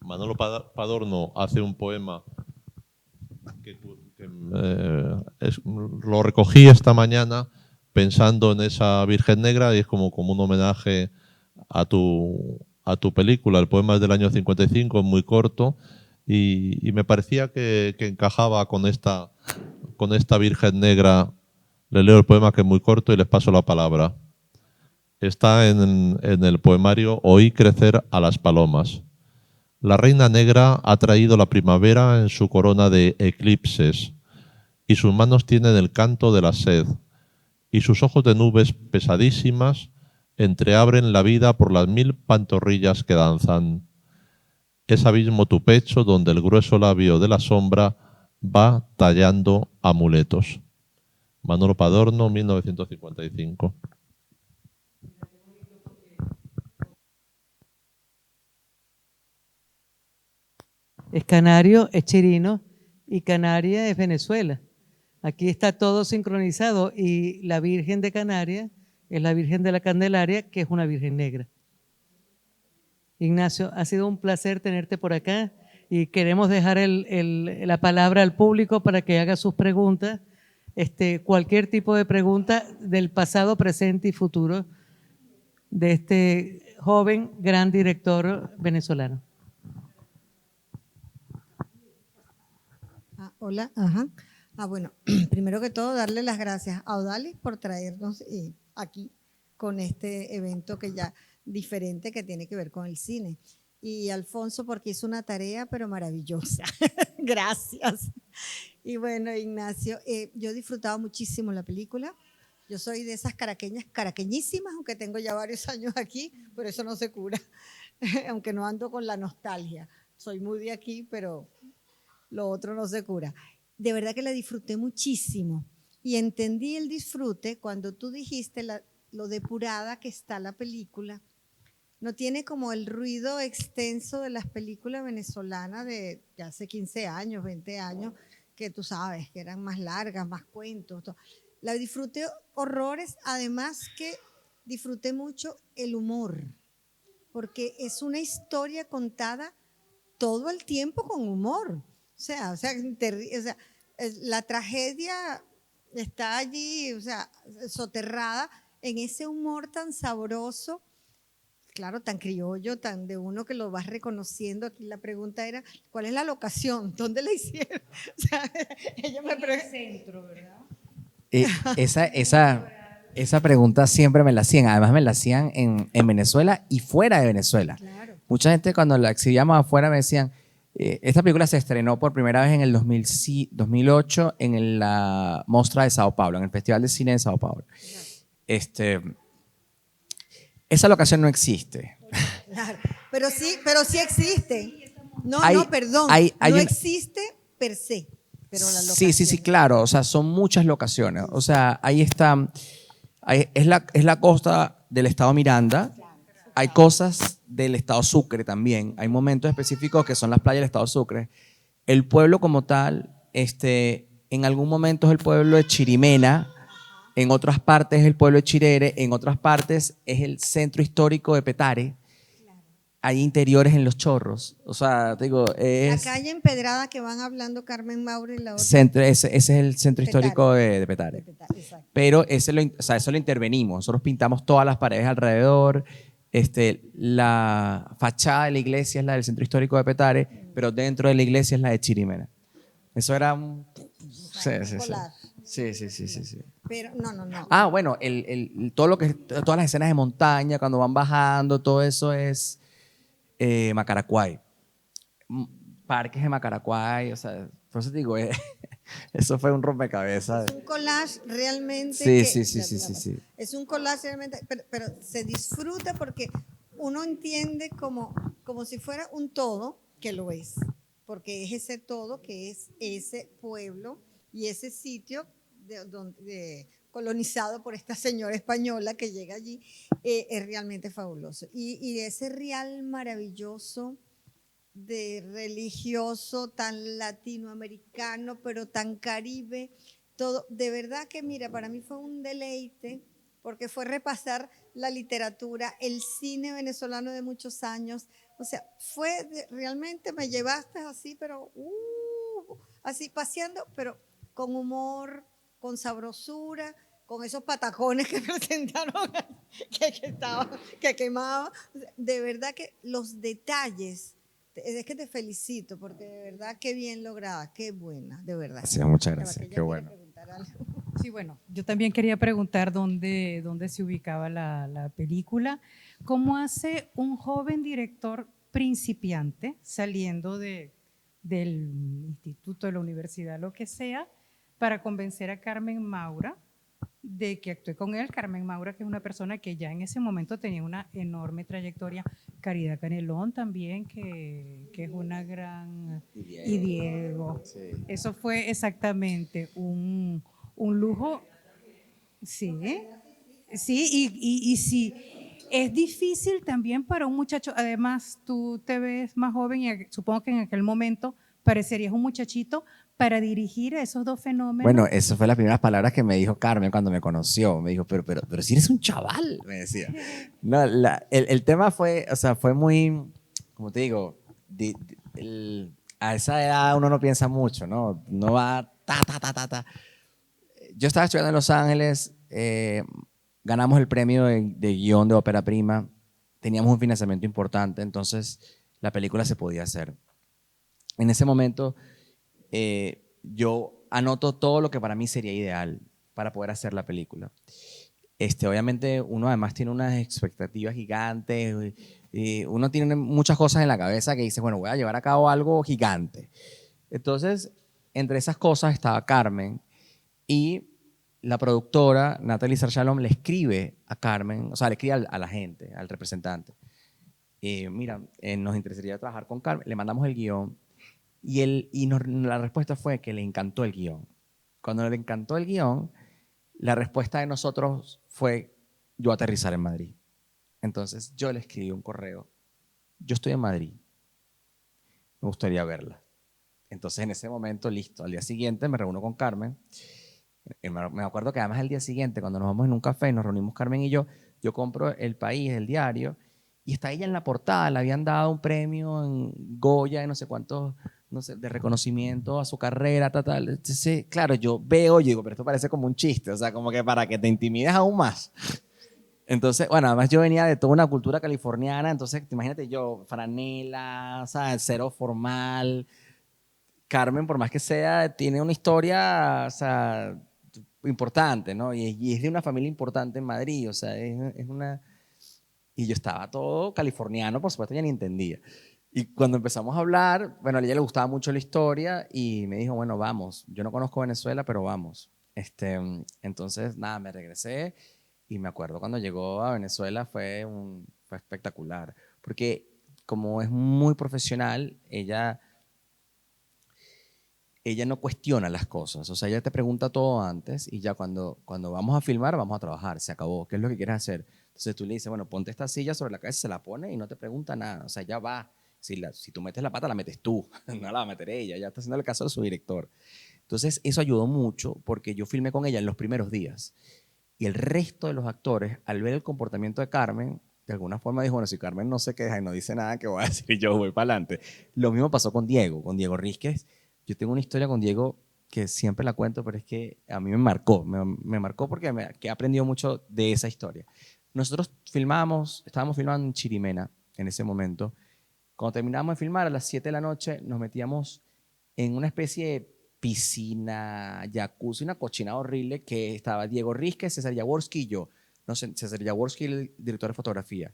Manolo Padorno hace un poema que lo recogí esta mañana pensando en esa Virgen Negra y es como un homenaje a tu película. El poema es del año 55, es muy corto y me parecía que encajaba con esta Virgen Negra. Le leo el poema, que es muy corto, y les paso la palabra. Está en el poemario Oí crecer a las palomas. La reina negra ha traído la primavera en su corona de eclipses, y sus manos tienen el canto de la sed, y sus ojos de nubes pesadísimas entreabren la vida por las 1000 pantorrillas que danzan. Es abismo tu pecho donde el grueso labio de la sombra va tallando amuletos. Manolo Padorno, 1955. Es canario, es chirino y Canaria es Venezuela. Aquí está todo sincronizado y la Virgen de Canarias es la Virgen de la Candelaria, que es una Virgen negra. Ignacio, ha sido un placer tenerte por acá y queremos dejar la palabra al público para que haga sus preguntas, cualquier tipo de pregunta del pasado, presente y futuro de este joven gran director venezolano. Hola, ajá. Bueno, primero que todo, darle las gracias a Odalis por traernos aquí con este evento que ya diferente que tiene que ver con el cine. Y Alfonso porque hizo una tarea pero maravillosa. Gracias. Y bueno, Ignacio, yo he disfrutado muchísimo la película. Yo soy de esas caraqueñísimas, aunque tengo ya varios años aquí, pero eso no se cura, aunque no ando con la nostalgia. Soy muy de aquí, pero lo otro no se cura. De verdad que la disfruté muchísimo y entendí el disfrute cuando tú dijiste lo depurada que está la película. No tiene como el ruido extenso de las películas venezolanas de hace 15 años, 20 años, que tú sabes, que eran más largas, más cuentos. Todo. La disfruté horrores, además que disfruté mucho el humor, porque es una historia contada todo el tiempo con humor. La tragedia está allí, soterrada en ese humor tan sabroso, claro, tan criollo, tan de uno que lo vas reconociendo. Aquí la pregunta era, ¿cuál es la locación? ¿Dónde la hicieron? Ella me preguntó. Centro, ¿verdad? Esa pregunta siempre me la hacían. Además me la hacían en Venezuela y fuera de Venezuela. Claro. Mucha gente cuando la exhibíamos afuera me decían, esta película se estrenó por primera vez en el 2008 en la Mostra de Sao Paulo, en el Festival de Cine de Sao Paulo. Esa locación no existe. Claro, pero sí existe. No, perdón. No existe per se, pero la locación. Sí, claro. O sea, son muchas locaciones. O sea, ahí está. Es la costa del estado Miranda. Hay cosas del estado Sucre también. Hay momentos específicos que son las playas del estado Sucre. El pueblo como tal, en algún momento es el pueblo de Chirimena. En otras partes es el pueblo de Chirere, en otras partes es el centro histórico de Petare. Hay interiores en Los Chorros. O sea, te digo, la calle empedrada que van hablando Carmen Maura y la otra. Ese es el centro histórico de Petare. Exacto. Pero eso lo intervenimos. Nosotros pintamos todas las paredes alrededor. La fachada de la iglesia es la del centro histórico de Petare, pero dentro de la iglesia es la de Chirimena. Eso era un... Sí. Pero no. Ah, bueno, todas las escenas de montaña, cuando van bajando, todo eso es Macaracuay. Parques de Macaracuay, o sea, por eso te digo, eso fue un rompecabezas. Es un collage realmente. Sí. Es un collage realmente, pero se disfruta porque uno entiende como si fuera un todo, que lo es, porque es ese todo que es ese pueblo y ese sitio colonizado por esta señora española que llega allí, es realmente fabuloso. Y ese real maravilloso, religioso, tan latinoamericano, pero tan caribe, todo, de verdad que mira, para mí fue un deleite, porque fue repasar la literatura, el cine venezolano de muchos años, o sea, realmente me llevaste así, pero así paseando, pero con humor, con sabrosura, con esos patacones que presentaron, que quemaban. De verdad que los detalles, es que te felicito, porque de verdad qué bien lograda, qué buena, de verdad. Gracias, muchas gracias, qué bueno. Sí, bueno, yo también quería preguntar dónde se ubicaba la película. ¿Cómo hace un joven director principiante saliendo del instituto, de la universidad, lo que sea, para convencer a Carmen Maura de que actúe con él? Carmen Maura, que es una persona que ya en ese momento tenía una enorme trayectoria. Caridad Canelón también, que es una gran... Y Diego. Sí. Eso fue exactamente un lujo. Sí, y sí. Es difícil también para un muchacho, además tú te ves más joven y supongo que en aquel momento parecerías un muchachito, para dirigir a esos dos fenómenos. Bueno, eso fue las primeras palabras que me dijo Carmen cuando me conoció. Me dijo, pero si eres un chaval, me decía. No, el tema fue, o sea, fue muy, como te digo, a esa edad uno no piensa mucho, ¿no? No va ta. Yo estaba estudiando en Los Ángeles, ganamos el premio de guión de ópera prima, teníamos un financiamiento importante, entonces la película se podía hacer. En ese momento... yo anoto todo lo que para mí sería ideal para poder hacer la película. Obviamente uno además tiene unas expectativas gigantes, uno tiene muchas cosas en la cabeza que dice, bueno, voy a llevar a cabo algo gigante. Entonces, entre esas cosas estaba Carmen y la productora Natalie Shalom le escribe a Carmen, o sea, le escribe a la gente, al representante. Mira, nos interesaría trabajar con Carmen, le mandamos el guión. Y la respuesta fue que le encantó el guión. Cuando le encantó el guión, la respuesta de nosotros fue yo aterrizar en Madrid. Entonces yo le escribí un correo. Yo estoy en Madrid. Me gustaría verla. Entonces en ese momento, listo. Al día siguiente me reúno con Carmen. Me acuerdo que además el día siguiente, cuando nos vamos en un café, nos reunimos Carmen y yo compro El País, el diario, y está ella en la portada. Le habían dado un premio en Goya de no sé cuántos, no sé, de reconocimiento a su carrera, tal. Entonces, claro, yo veo y digo, pero esto parece como un chiste, o sea, como que para que te intimides aún más. Entonces, bueno, además yo venía de toda una cultura californiana, entonces imagínate yo, franela, o sea, cero formal. Carmen, por más que sea, tiene una historia, o sea, importante, ¿no? Y es de una familia importante en Madrid, o sea, es una... Y yo estaba todo californiano, por supuesto, ya ni entendía. Y cuando empezamos a hablar, bueno, a ella le gustaba mucho la historia y me dijo, bueno, vamos, yo no conozco Venezuela, pero vamos. Entonces, nada, me regresé y me acuerdo cuando llegó a Venezuela fue espectacular, porque como es muy profesional, ella no cuestiona las cosas, o sea, ella te pregunta todo antes y ya cuando vamos a filmar, vamos a trabajar, se acabó, ¿qué es lo que quieres hacer? Entonces tú le dices, bueno, ponte esta silla sobre la cabeza, se la pone y no te pregunta nada, o sea, ya va. Si tú metes la pata, la metes tú, no la va a meter ella, ya está haciendo el caso de su director. Entonces eso ayudó mucho porque yo filmé con ella en los primeros días y el resto de los actores, al ver el comportamiento de Carmen, de alguna forma dijo, bueno, si Carmen no se queja y no dice nada, ¿qué voy a decir? Yo voy para adelante. Lo mismo pasó con Diego Rísquez. Yo tengo una historia con Diego que siempre la cuento, pero es que a mí me marcó porque que he aprendido mucho de esa historia. Nosotros estábamos filmando en Chirimena en ese momento. Cuando terminábamos de filmar a las 7 de la noche, nos metíamos en una especie de piscina, jacuzzi, una cochinada horrible que estaba Diego Rizque, César Jaworski y yo. No sé, César Jaworski, el director de fotografía,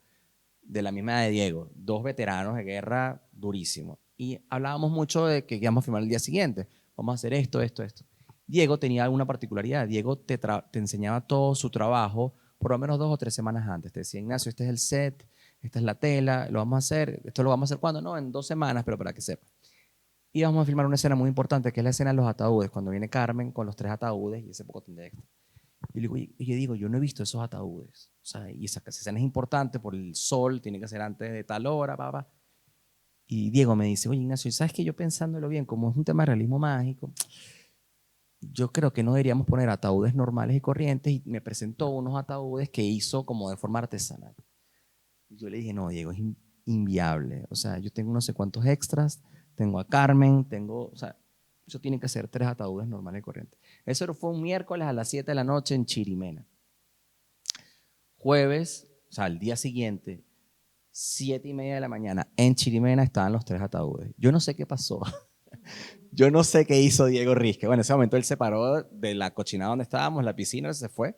de la misma de Diego, dos veteranos de guerra durísimos. Y hablábamos mucho de que íbamos a filmar el día siguiente. Vamos a hacer esto, esto, esto. Diego tenía alguna particularidad. Diego te enseñaba todo su trabajo por lo menos 2 o 3 semanas antes. Te decía, Ignacio, este es el set, esta es la tela, lo vamos a hacer. ¿Esto lo vamos a hacer cuándo? No, en 2 semanas, pero para que sepa. Y vamos a filmar una escena muy importante, que es la escena de los ataúdes, cuando viene Carmen con los 3 ataúdes y ese poco de extra. Y yo digo, yo no he visto esos ataúdes. O sea, y esa escena es importante por el sol, tiene que ser antes de tal hora, papá. Y Diego me dice, oye Ignacio, ¿sabes qué? Yo pensándolo bien, como es un tema de realismo mágico, yo creo que no deberíamos poner ataúdes normales y corrientes, y me presentó unos ataúdes que hizo como de forma artesanal. Y yo le dije, no, Diego, es inviable. O sea, yo tengo no sé cuántos extras, tengo a Carmen, o sea, eso tiene que ser 3 ataúdes normales y corrientes. Eso fue un miércoles a las 7 de la noche en Chirimena. Jueves, o sea, al día siguiente, 7:30 de la mañana, en Chirimena estaban los 3 ataúdes. Yo no sé qué pasó. Yo no sé qué hizo Diego Rizque. Bueno, en ese momento él se paró de la cochinada donde estábamos, la piscina, se fue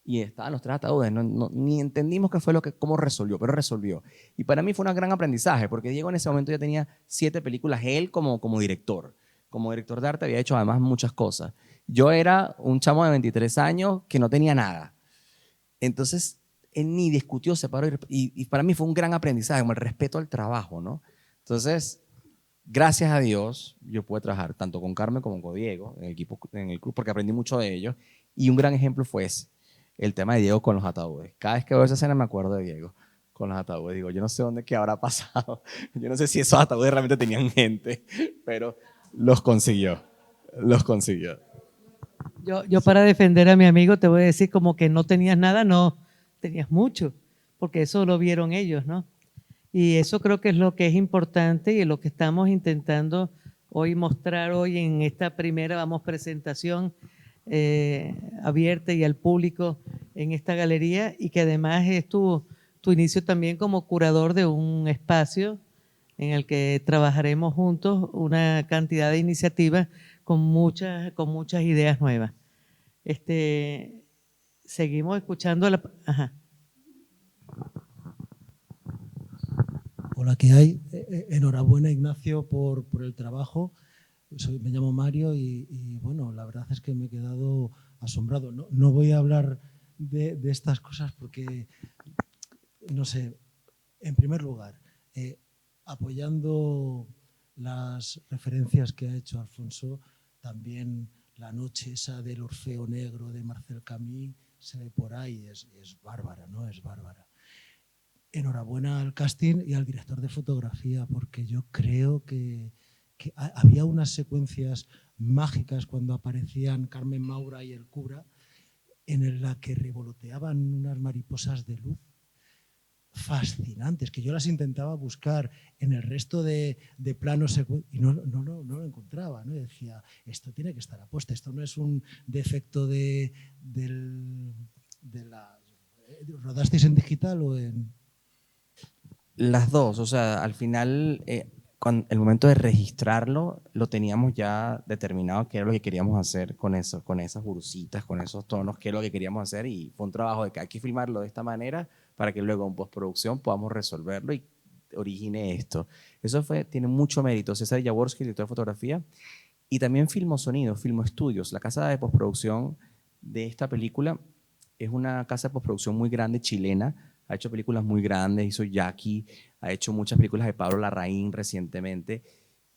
y estaban los 3 ataúdes. Ni entendimos qué fue cómo resolvió, pero resolvió. Y para mí fue un gran aprendizaje, porque Diego en ese momento ya tenía 7 películas, él como director. Como director de arte había hecho además muchas cosas. Yo era un chamo de 23 años que no tenía nada. Entonces, él ni discutió, se paró y para mí fue un gran aprendizaje, como el respeto al trabajo, ¿no? Entonces, gracias a Dios, yo pude trabajar tanto con Carmen como con Diego en el equipo, en el club, porque aprendí mucho de ellos. Y un gran ejemplo fue ese, el tema de Diego con los ataúdes. Cada vez que veo esa escena me acuerdo de Diego con los ataúdes. Digo, yo no sé dónde qué habrá pasado. Yo no sé si esos ataúdes realmente tenían gente, pero los consiguió. Los consiguió. Yo para defender a mi amigo te voy a decir como que no tenías nada, no, tenías mucho, porque eso lo vieron ellos, ¿no? Y eso creo que es lo que es importante y lo que estamos intentando hoy mostrar hoy en esta primera, presentación abierta y al público en esta galería, y que además es tu inicio también como curador de un espacio en el que trabajaremos juntos una cantidad de iniciativas con muchas ideas nuevas. Seguimos escuchando Ajá. Hola, ¿qué hay? Enhorabuena, Ignacio, por el trabajo. Me llamo Mario y, bueno, la verdad es que me he quedado asombrado. No voy a hablar de estas cosas porque, no sé, en primer lugar, apoyando las referencias que ha hecho Alfonso, también la noche esa del Orfeo Negro de Marcel Camus se ve por ahí, es bárbara, ¿no? Es bárbara. Enhorabuena al casting y al director de fotografía, porque yo creo que había unas secuencias mágicas cuando aparecían Carmen Maura y el cura, en la que revoloteaban unas mariposas de luz fascinantes, que yo las intentaba buscar en el resto de planos y no lo encontraba, ¿no? Y decía, esto tiene que estar apuesta, esto no es un defecto de la... ¿Rodasteis en digital o en...? Las dos, o sea, al final, el momento de registrarlo, lo teníamos ya determinado qué era lo que queríamos hacer con eso, con esas burbujitas, con esos tonos, qué es lo que queríamos hacer, y fue un trabajo de que hay que filmarlo de esta manera para que luego en postproducción podamos resolverlo y origine esto. Eso tiene mucho mérito. César Jaworski, director de fotografía, y también Filmo Sonido, Filmo Estudios, la casa de postproducción de esta película. Es una casa de postproducción muy grande, chilena. Ha hecho películas muy grandes, hizo Jackie, ha hecho muchas películas de Pablo Larraín recientemente,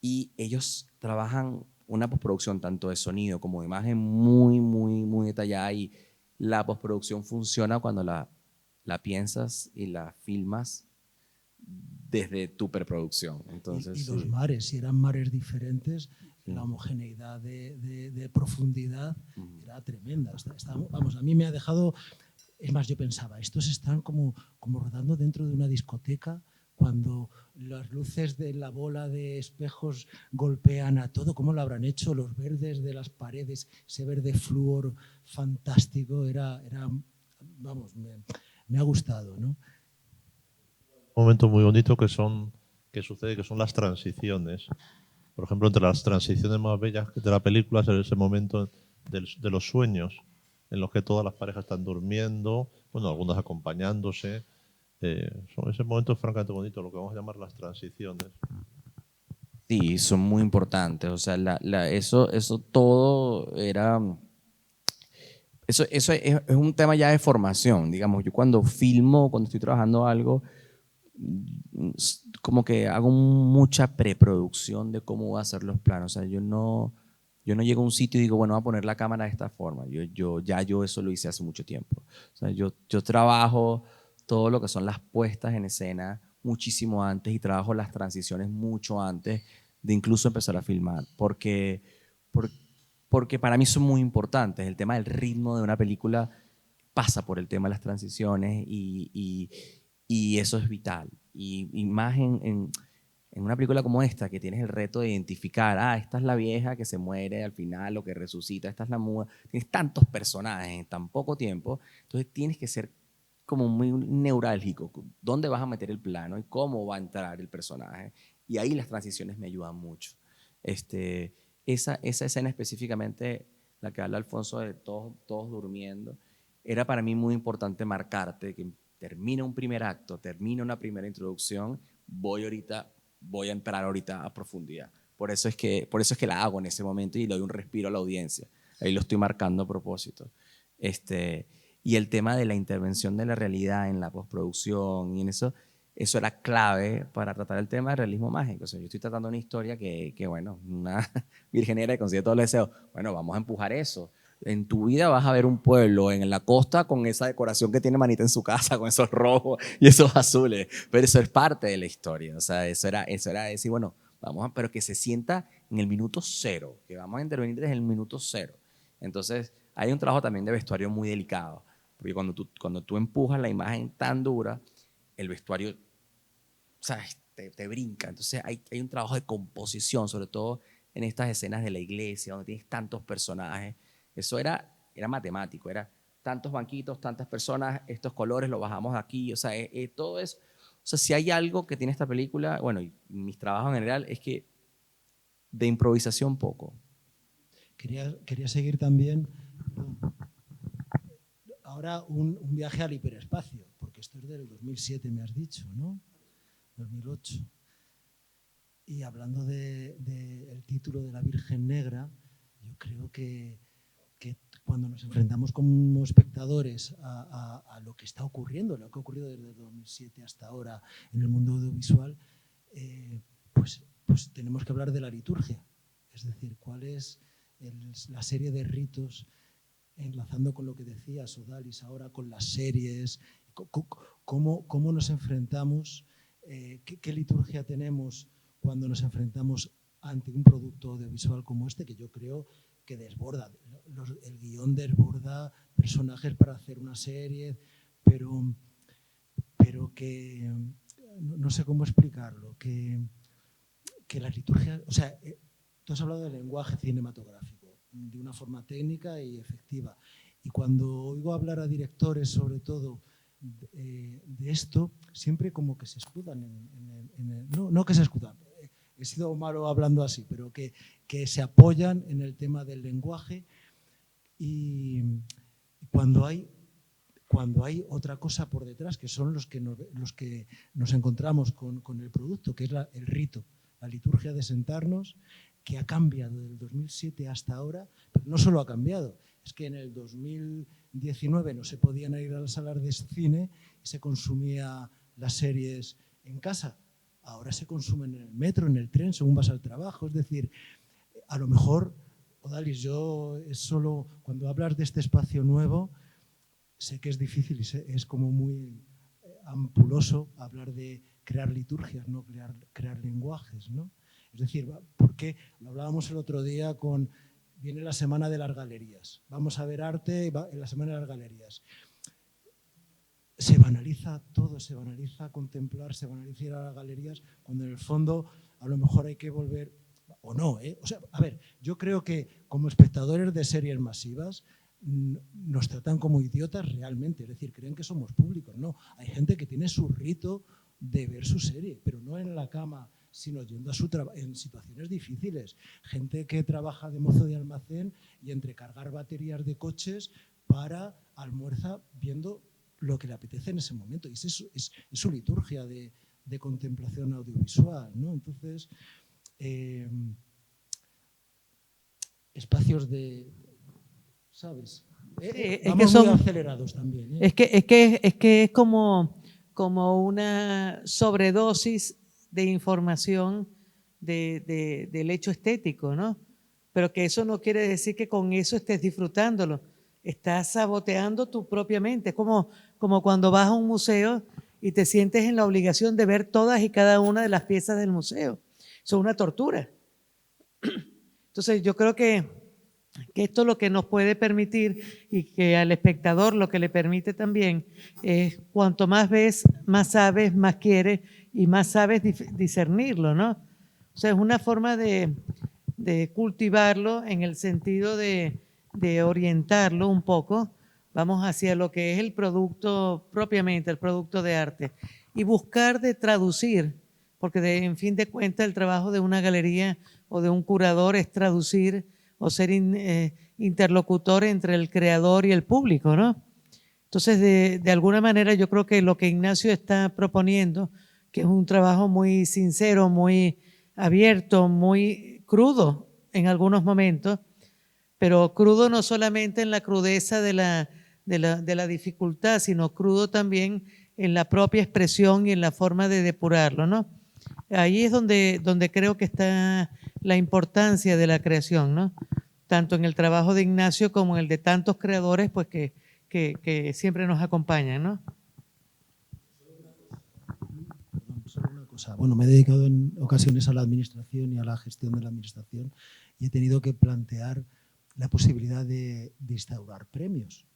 y ellos trabajan una postproducción tanto de sonido como de imagen muy detallada, y la postproducción funciona cuando la piensas y la filmas desde tu preproducción. Entonces, y los mares, si eran mares diferentes, la homogeneidad de profundidad era tremenda. Vamos, a mí me ha dejado... Es más, yo pensaba, estos están como rodando dentro de una discoteca cuando las luces de la bola de espejos golpean a todo. ¿Cómo lo habrán hecho? Los verdes de las paredes, ese verde flúor fantástico, vamos, me ha gustado, ¿no? Un momento muy bonito que son las transiciones. Por ejemplo, entre las transiciones más bellas de la película es ese momento de los sueños, en los que todas las parejas están durmiendo, bueno, algunas acompañándose. Ese momento es francamente bonito, lo que vamos a llamar las transiciones. sí, son muy importantes. O sea, eso todo era... Eso es un tema ya de formación. Digamos, yo cuando filmo, cuando estoy trabajando algo, como que hago mucha preproducción de cómo voy a hacer los planos. O sea, yo no llego a un sitio y digo, bueno, voy a poner la cámara de esta forma. Yo eso lo hice hace mucho tiempo. O sea, yo trabajo todo lo que son las puestas en escena muchísimo antes, y trabajo las transiciones mucho antes de incluso empezar a filmar, porque para mí son muy importantes. El tema del ritmo de una película pasa por el tema de las transiciones, y eso es vital. Y más en una película como esta, que tienes el reto de identificar, esta es la vieja que se muere al final o que resucita, esta es la muda. Tienes tantos personajes en tan poco tiempo, entonces tienes que ser como muy neurálgico. ¿Dónde vas a meter el plano y cómo va a entrar el personaje? Y ahí las transiciones me ayudan mucho. Esa escena específicamente, la que habla Alfonso de todos durmiendo, era para mí muy importante marcarte que termina un primer acto, termina una primera introducción, voy a entrar ahorita a profundidad. Por eso es que la hago en ese momento y le doy un respiro a la audiencia. Ahí lo estoy marcando a propósito. Y el tema de la intervención de la realidad en la postproducción y en eso era clave para tratar el tema del realismo mágico. O sea, yo estoy tratando una historia que bueno, una virgenera que consigue todos los deseos. Bueno, vamos a empujar eso. En tu vida vas a ver un pueblo en la costa con esa decoración que tiene Manita en su casa, con esos rojos y esos azules. Pero eso es parte de la historia. O sea, eso era decir, bueno, pero que se sienta en el minuto cero, que vamos a intervenir desde el minuto cero. Entonces, hay un trabajo también de vestuario muy delicado. Porque cuando tú empujas la imagen tan dura, el vestuario, ¿sabes?, te brinca. Entonces hay un trabajo de composición, sobre todo en estas escenas de la iglesia, donde tienes tantos personajes. Eso era matemático, era tantos banquitos, tantas personas, estos colores los bajamos aquí, o sea, todo eso. O sea, si hay algo que tiene esta película, bueno, y mis trabajos en general, es que de improvisación poco. Quería seguir también ahora un viaje al hiperespacio, porque esto es del 2007, me has dicho, ¿no? 2008. Y hablando del título de La Virgen Negra, yo creo que cuando nos enfrentamos como espectadores a lo que está ocurriendo, lo que ha ocurrido desde el 2007 hasta ahora en el mundo audiovisual, pues tenemos que hablar de la liturgia. Es decir, cuál es la serie de ritos, enlazando con lo que decías, Odalis, ahora con las series, cómo nos enfrentamos, qué liturgia tenemos cuando nos enfrentamos ante un producto audiovisual como este, que yo creo que desborda. El guión desborda personajes para hacer una serie, pero que no sé cómo explicarlo, que la liturgia, o sea, tú has hablado del lenguaje cinematográfico de una forma técnica y efectiva, y cuando oigo hablar a directores sobre todo de esto, siempre como que se escudan no que se escudan, he sido malo hablando así, pero que se apoyan en el tema del lenguaje, y cuando hay otra cosa por detrás, que son los que nos encontramos con el producto, que es el rito, la liturgia de sentarnos, que ha cambiado del 2007 hasta ahora, pero no solo ha cambiado, es que en el 2019 no se podían ir a las salas de cine y se consumía las series en casa. Ahora se consumen en el metro, en el tren, según vas al trabajo. Es decir, a lo mejor, Odalis, yo es solo cuando hablas de este espacio nuevo, sé que es difícil y es como muy ampuloso hablar de crear liturgias, no crear lenguajes, ¿no? Es decir, porque lo hablábamos el otro día viene la semana de las galerías, vamos a ver arte en la semana de las galerías. Se banaliza todo, se banaliza contemplar, se banaliza ir a las galerías, cuando en el fondo a lo mejor hay que volver, o no, ¿eh? O sea, a ver, yo creo que como espectadores de series masivas nos tratan como idiotas realmente, es decir, creen que somos públicos. No, hay gente que tiene su rito de ver su serie, pero no en la cama, sino yendo a su trabajo en situaciones difíciles. Gente que trabaja de mozo de almacén y entre cargar baterías de coches almuerza viendo lo que le apetece en ese momento. Y es su liturgia de contemplación audiovisual, ¿no? Entonces, espacios de... ¿Sabes? Vamos muy acelerados también. Es que es como una sobredosis de información del hecho estético, ¿no? Pero que eso no quiere decir que con eso estés disfrutándolo. Estás saboteando tu propia mente. Es como cuando vas a un museo y te sientes en la obligación de ver todas y cada una de las piezas del museo. Eso es una tortura. Entonces yo creo que esto es lo que nos puede permitir, y que al espectador lo que le permite también es cuanto más ves, más sabes, más quieres y más sabes discernirlo, ¿no? O sea, es una forma de cultivarlo en el sentido de orientarlo un poco, vamos hacia lo que es el producto propiamente, el producto de arte, y buscar de traducir, porque en fin de cuentas el trabajo de una galería o de un curador es traducir o ser interlocutor entre el creador y el público, ¿no? Entonces, de alguna manera yo creo que lo que Ignacio está proponiendo, que es un trabajo muy sincero, muy abierto, muy crudo en algunos momentos, pero crudo no solamente en la crudeza de la dificultad, sino crudo también en la propia expresión y en la forma de depurarlo, ¿no? Ahí es donde creo que está la importancia de la creación, ¿no? Tanto en el trabajo de Ignacio como en el de tantos creadores, pues que siempre nos acompañan, ¿no? Solo una cosa. Bueno, me he dedicado en ocasiones a la administración y a la gestión de la administración, y he tenido que plantear la posibilidad de instaurar premios.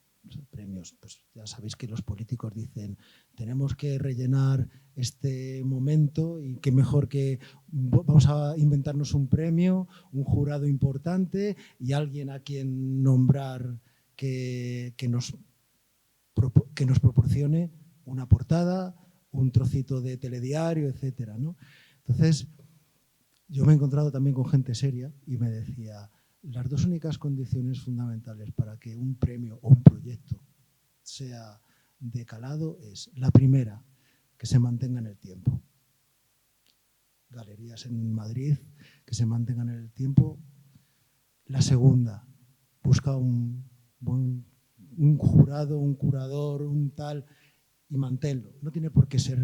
Premios, pues ya sabéis que los políticos dicen tenemos que rellenar este momento, y qué mejor que vamos a inventarnos un premio, un jurado importante y alguien a quien nombrar que nos proporcione una portada, un trocito de telediario, etcétera, ¿no? Entonces, yo me he encontrado también con gente seria y me decía: las dos únicas condiciones fundamentales para que un premio o un proyecto sea de calado es, la primera, que se mantenga en el tiempo. Galerías en Madrid que se mantengan en el tiempo. La segunda, busca un jurado, un curador, un tal, y manténlo. No tiene por qué ser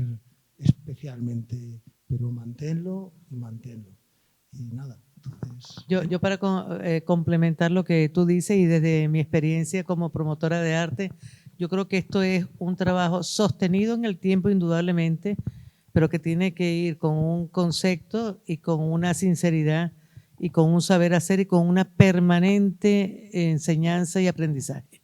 especialmente, pero manténlo y manténlo. Y nada, Entonces, Yo para complementar lo que tú dices y desde mi experiencia como promotora de arte, yo creo que esto es un trabajo sostenido en el tiempo indudablemente, pero que tiene que ir con un concepto y con una sinceridad y con un saber hacer y con una permanente enseñanza y aprendizaje.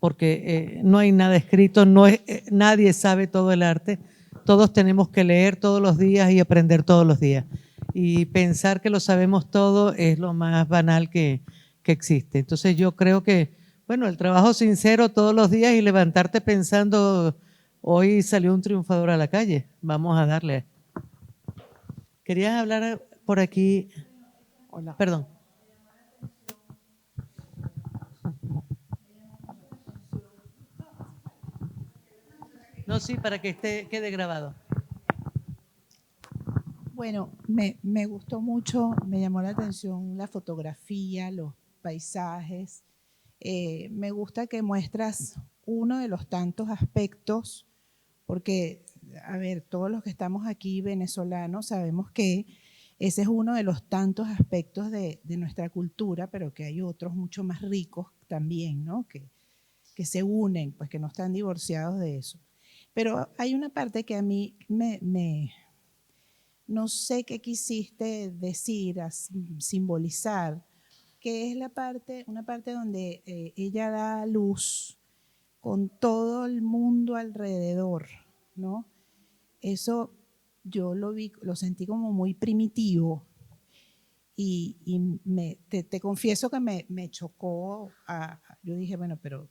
Porque no hay nada escrito, nadie sabe todo el arte, todos tenemos que leer todos los días y aprender todos los días. Y pensar que lo sabemos todo es lo más banal que existe. Entonces yo creo que, bueno, el trabajo sincero todos los días y levantarte pensando, hoy salió un triunfador a la calle, vamos a darle. ¿Querías hablar por aquí? Hola. Perdón. No, sí, para que quede grabado. Bueno, me gustó mucho, me llamó la atención la fotografía, los paisajes. Me gusta que muestras uno de los tantos aspectos, porque, a ver, todos los que estamos aquí venezolanos sabemos que ese es uno de los tantos aspectos de nuestra cultura, pero que hay otros mucho más ricos también, ¿no? Que se unen, pues que no están divorciados de eso. Pero hay una parte que a mí no sé qué quisiste decir, simbolizar, que es una parte donde ella da luz con todo el mundo alrededor, ¿no? Eso yo lo sentí como muy primitivo y te confieso que me chocó. Yo dije, bueno, pero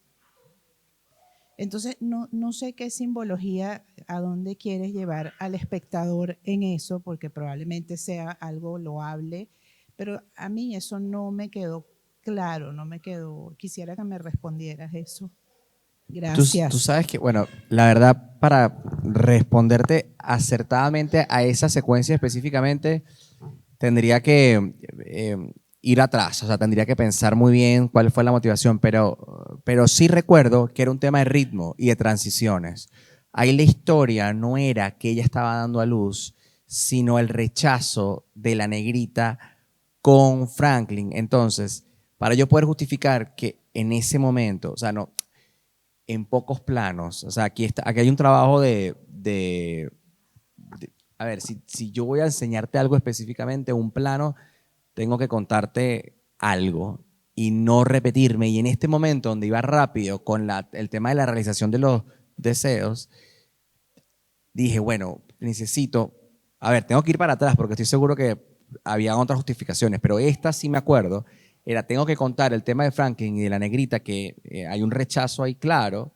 entonces, no sé qué simbología, a dónde quieres llevar al espectador en eso, porque probablemente sea algo loable, pero a mí eso no me quedó claro, no me quedó. Quisiera que me respondieras eso. Gracias. Tú sabes que, bueno, la verdad, para responderte acertadamente a esa secuencia específicamente, tendría que ir atrás, o sea, tendría que pensar muy bien cuál fue la motivación, pero sí recuerdo que era un tema de ritmo y de transiciones. Ahí la historia no era que ella estaba dando a luz, sino el rechazo de la negrita con Franklin. Entonces, para yo poder justificar que en ese momento, o sea, no, en pocos planos, o sea, aquí hay un trabajo a ver, si yo voy a enseñarte algo específicamente, un plano, tengo que contarte algo y no repetirme. Y en este momento donde iba rápido con el tema de la realización de los deseos, dije, bueno, a ver, tengo que ir para atrás porque estoy seguro que había otras justificaciones, pero esta sí me acuerdo, tengo que contar el tema de Franklin y de la negrita, que hay un rechazo ahí claro,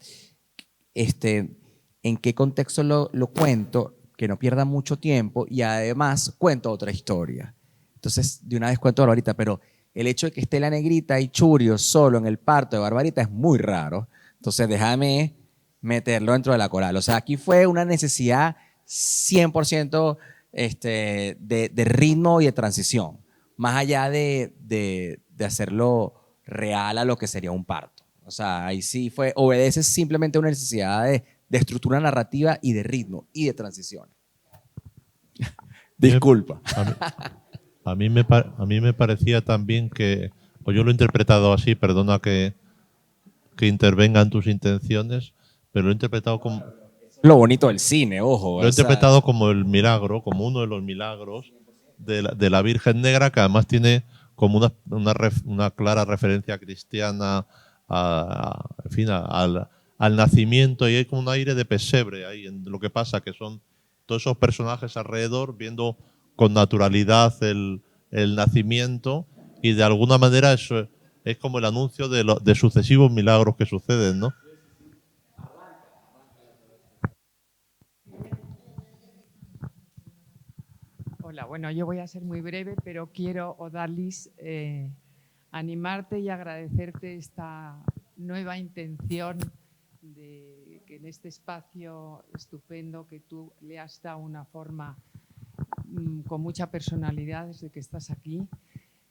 en qué contexto lo cuento, que no pierda mucho tiempo y además cuento otra historia. Entonces, de una vez cuento ahorita, pero el hecho de que esté la negrita y Churio solo en el parto de Barbarita es muy raro. Entonces, déjame meterlo dentro de la coral. O sea, aquí fue una necesidad 100% de ritmo y de transición, más allá de hacerlo real a lo que sería un parto. O sea, ahí sí obedece simplemente a una necesidad de estructura narrativa y de ritmo y de transición. Disculpa. A mí me parecía también que, o yo lo he interpretado así, perdona que intervengan tus intenciones, pero lo he interpretado como, Lo bonito del cine, ojo. lo he interpretado como el milagro, como uno de los milagros de la Virgen Negra, que además tiene como una clara referencia cristiana en fin, al nacimiento, y hay como un aire de pesebre ahí en lo que pasa, que son todos esos personajes alrededor viendo con naturalidad el nacimiento, y de alguna manera eso es como el anuncio de sucesivos milagros que suceden, ¿no? Hola, bueno, yo voy a ser muy breve, pero quiero, Odalis, animarte y agradecerte esta nueva intención de que en este espacio estupendo que tú le has dado una forma con mucha personalidad desde que estás aquí.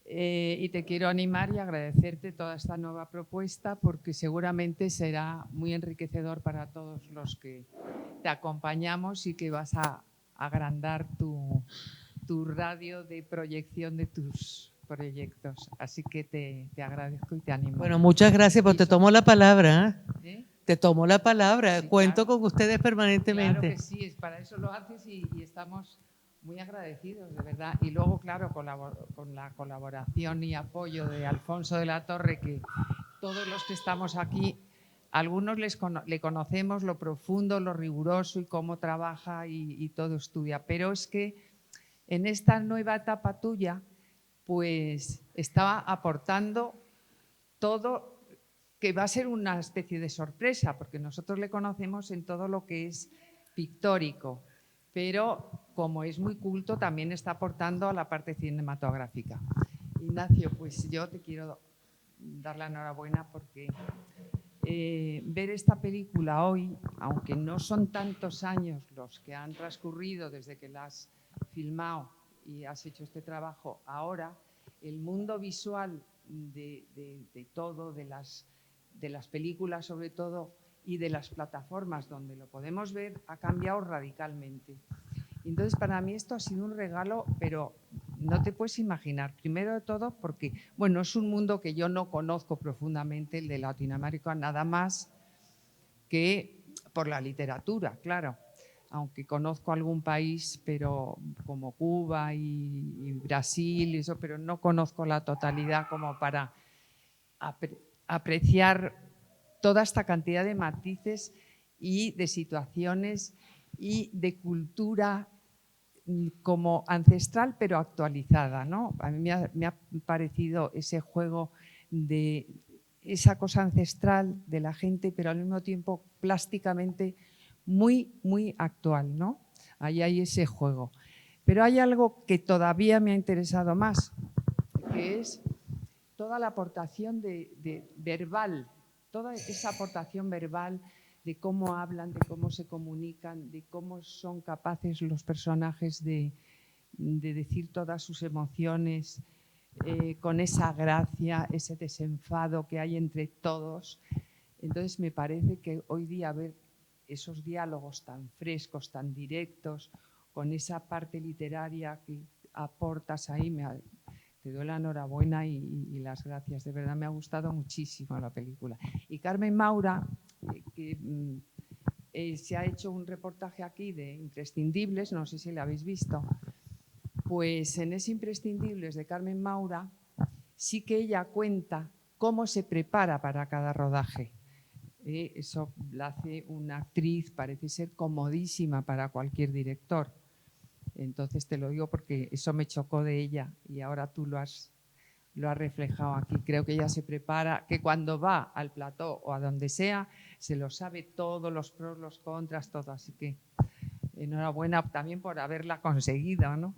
Y te quiero animar y agradecerte toda esta nueva propuesta, porque seguramente será muy enriquecedor para todos los que te acompañamos y que vas a agrandar tu tu radio de proyección de tus proyectos. Así que te agradezco y te animo. Bueno, muchas gracias, pues te tomo la palabra. ¿Eh? Te tomo la palabra. Sí, Cuento claro. con ustedes permanentemente. Claro que sí, es para eso lo haces y estamos muy agradecidos, de verdad. Y luego, claro, con la colaboración y apoyo de Alfonso de la Torre, que todos los que estamos aquí, algunos le conocemos lo profundo, lo riguroso y cómo trabaja y todo estudia. Pero es que en esta nueva etapa tuya, pues estaba aportando todo, que va a ser una especie de sorpresa, porque nosotros le conocemos en todo lo que es pictórico, pero como es muy culto, también está aportando a la parte cinematográfica. Ignacio, pues yo te quiero dar la enhorabuena porque ver esta película hoy, aunque no son tantos años los que han transcurrido desde que la has filmado y has hecho este trabajo, ahora el mundo visual de todo, de las películas sobre todo, y de las plataformas donde lo podemos ver, ha cambiado radicalmente. Entonces, para mí esto ha sido un regalo, pero no te puedes imaginar. Primero de todo porque, bueno, es un mundo que yo no conozco profundamente, el de Latinoamérica, nada más que por la literatura, claro. Aunque conozco algún país, pero como Cuba y Brasil, y eso, pero no conozco la totalidad como para apreciar toda esta cantidad de matices y de situaciones y de cultura como ancestral pero actualizada, ¿no? A mí me ha parecido ese juego de esa cosa ancestral de la gente, pero al mismo tiempo plásticamente muy, muy actual, ¿no? Ahí hay ese juego. Pero hay algo que todavía me ha interesado más, que es toda la aportación de verbal, toda esa aportación verbal de cómo hablan, de cómo se comunican, de cómo son capaces los personajes de decir todas sus emociones con esa gracia, ese desenfado que hay entre todos. Entonces me parece que hoy día ver esos diálogos tan frescos, tan directos, con esa parte literaria que aportas ahí, te doy la enhorabuena y las gracias. De verdad me ha gustado muchísimo la película. Y Carmen Maura, que se ha hecho un reportaje aquí de Imprescindibles, no sé si lo habéis visto, pues en ese Imprescindibles de Carmen Maura sí que ella cuenta cómo se prepara para cada rodaje. Eso la hace una actriz, parece ser comodísima para cualquier director. Entonces te lo digo porque eso me chocó de ella y ahora tú lo has reflejado aquí. Creo que ella se prepara, que cuando va al plató o a donde sea, se lo sabe todo, los pros, los contras, todo. Así que enhorabuena también por haberla conseguido, ¿no?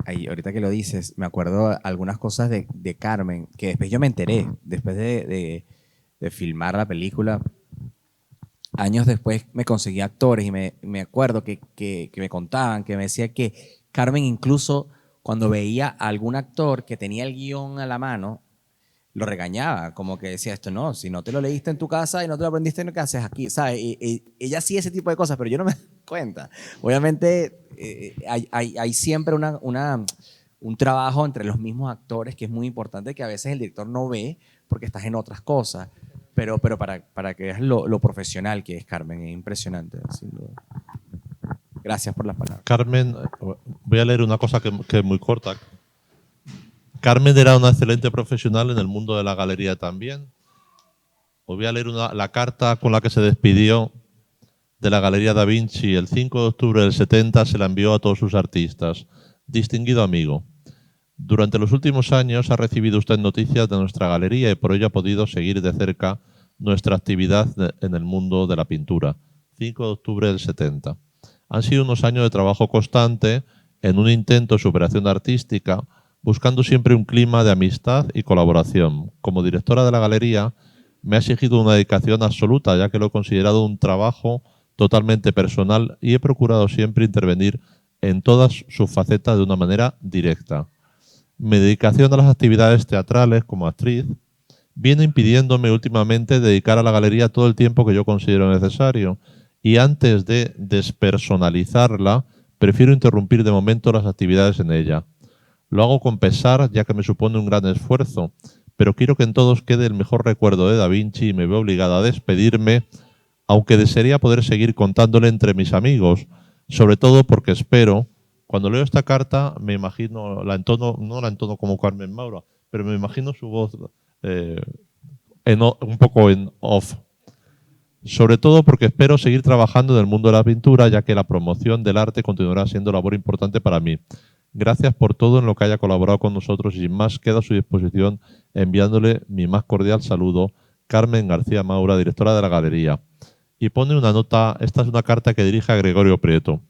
Ahorita que lo dices, me acuerdo algunas cosas de Carmen, que después yo me enteré, después de filmar la película. Años después me conseguí actores y me acuerdo que me contaban, que me decía que Carmen incluso cuando veía a algún actor que tenía el guión a la mano, lo regañaba, como que decía esto no, si no te lo leíste en tu casa y no te lo aprendiste, ¿qué haces aquí? ¿Sabes? Ella hacía ese tipo de cosas, pero yo no me doy cuenta. Obviamente hay siempre un trabajo entre los mismos actores que es muy importante, que a veces el director no ve porque estás en otras cosas. Pero para que veas lo profesional que es Carmen, es impresionante, sin duda. Gracias por las palabras. Carmen, voy a leer una cosa que es muy corta. Carmen era una excelente profesional en el mundo de la galería también. Os voy a leer la carta con la que se despidió de la Galería Da Vinci el 5 de octubre del 70, se la envió a todos sus artistas. Distinguido amigo, durante los últimos años ha recibido usted noticias de nuestra galería y por ello ha podido seguir de cerca nuestra actividad en el mundo de la pintura. 5 de octubre del 70. Han sido unos años de trabajo constante en un intento de superación artística, buscando siempre un clima de amistad y colaboración. Como directora de la galería, me ha exigido una dedicación absoluta, ya que lo he considerado un trabajo totalmente personal y he procurado siempre intervenir en todas sus facetas de una manera directa. Mi dedicación a las actividades teatrales como actriz viene impidiéndome últimamente dedicar a la galería todo el tiempo que yo considero necesario y antes de despersonalizarla prefiero interrumpir de momento las actividades en ella. Lo hago con pesar, ya que me supone un gran esfuerzo, pero quiero que en todos quede el mejor recuerdo de Da Vinci y me veo obligada a despedirme, aunque desearía poder seguir contándole entre mis amigos, sobre todo porque espero, cuando leo esta carta, me imagino, no la entono como Carmen Maura, pero me imagino su voz un poco en off. Sobre todo porque espero seguir trabajando en el mundo de la pintura, ya que la promoción del arte continuará siendo labor importante para mí. Gracias por todo en lo que haya colaborado con nosotros y sin más queda a su disposición enviándole mi más cordial saludo, Carmen García Maura, directora de la galería. Y pone una nota, esta es una carta que dirige a Gregorio Prieto.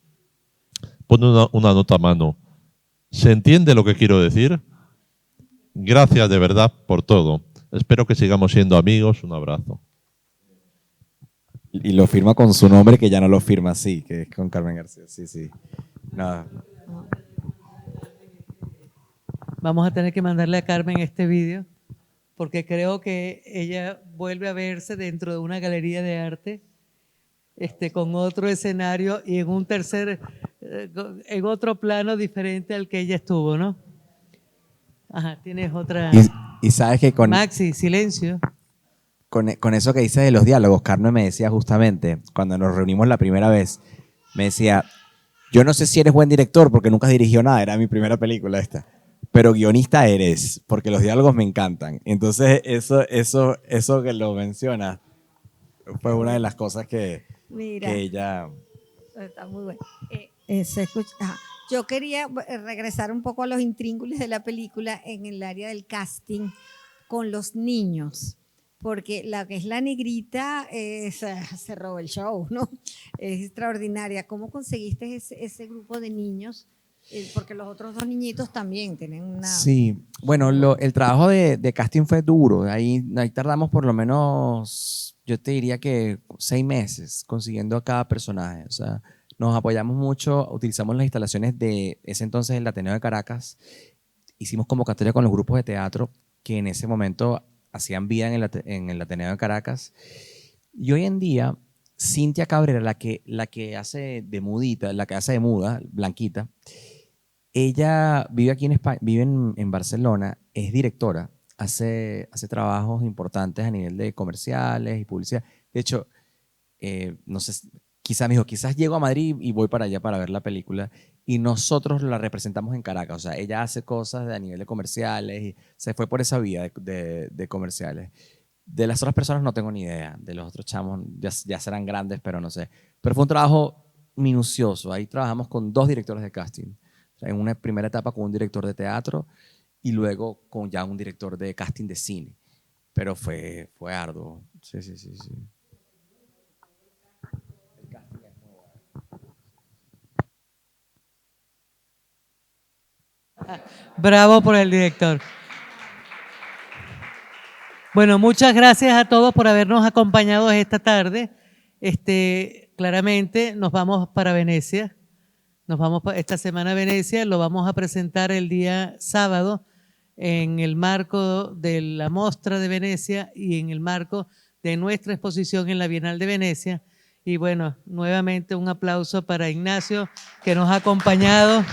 Pone una nota a mano. ¿Se entiende lo que quiero decir? Gracias de verdad por todo. Espero que sigamos siendo amigos. Un abrazo. Y lo firma con su nombre, que ya no lo firma así, que es con Carmen García. Sí, sí. No. Vamos a tener que mandarle a Carmen este vídeo porque creo que ella vuelve a verse dentro de una galería de arte con otro escenario y en un en otro plano diferente al que ella estuvo, ¿no? Ajá, tienes otra. Y sabes que Maxi, silencio. Con eso que dices de los diálogos, Carmen me decía justamente, cuando nos reunimos la primera vez, me decía, yo no sé si eres buen director porque nunca has dirigido nada, era mi primera película esta, pero guionista eres, porque los diálogos me encantan. Entonces, eso que lo mencionas fue una de las cosas que ella... Está muy bueno. Se escucha. Yo quería regresar un poco a los intríngulis de la película en el área del casting con los niños, porque la que es la negrita se robó el show, ¿no? Es extraordinaria. ¿Cómo conseguiste ese grupo de niños? Porque los otros dos niñitos también tienen una... Sí, bueno, el trabajo de casting fue duro. Ahí tardamos por lo menos, yo te diría que 6 meses consiguiendo a cada personaje. O sea, nos apoyamos mucho, utilizamos las instalaciones de ese entonces el Ateneo de Caracas. Hicimos convocatoria con los grupos de teatro que en ese momento hacían vida en el Ateneo de Caracas. Y hoy en día, Cintia Cabrera, la que hace de mudita, la que hace de muda, Blanquita, ella vive aquí en España, vive en Barcelona, es directora, hace trabajos importantes a nivel de comerciales y publicidad. De hecho, no sé, quizás me dijo, quizás llego a Madrid y voy para allá para ver la película, y nosotros la representamos en Caracas. O sea, ella hace cosas a nivel de comerciales y se fue por esa vía de comerciales. De las otras personas no tengo ni idea, de los otros chamos ya serán grandes, pero no sé. Pero fue un trabajo minucioso. Ahí trabajamos con 2 directores de casting. O sea, en una primera etapa con un director de teatro y luego con ya un director de casting de cine. Pero fue arduo. Sí. Bravo por el director. Bueno, muchas gracias a todos por habernos acompañado esta tarde. Claramente nos vamos para Venecia. Nos vamos esta semana a Venecia. Lo vamos a presentar el día sábado en el marco de la Mostra de Venecia y en el marco de nuestra exposición en la Bienal de Venecia. Y bueno, nuevamente un aplauso para Ignacio, que nos ha acompañado.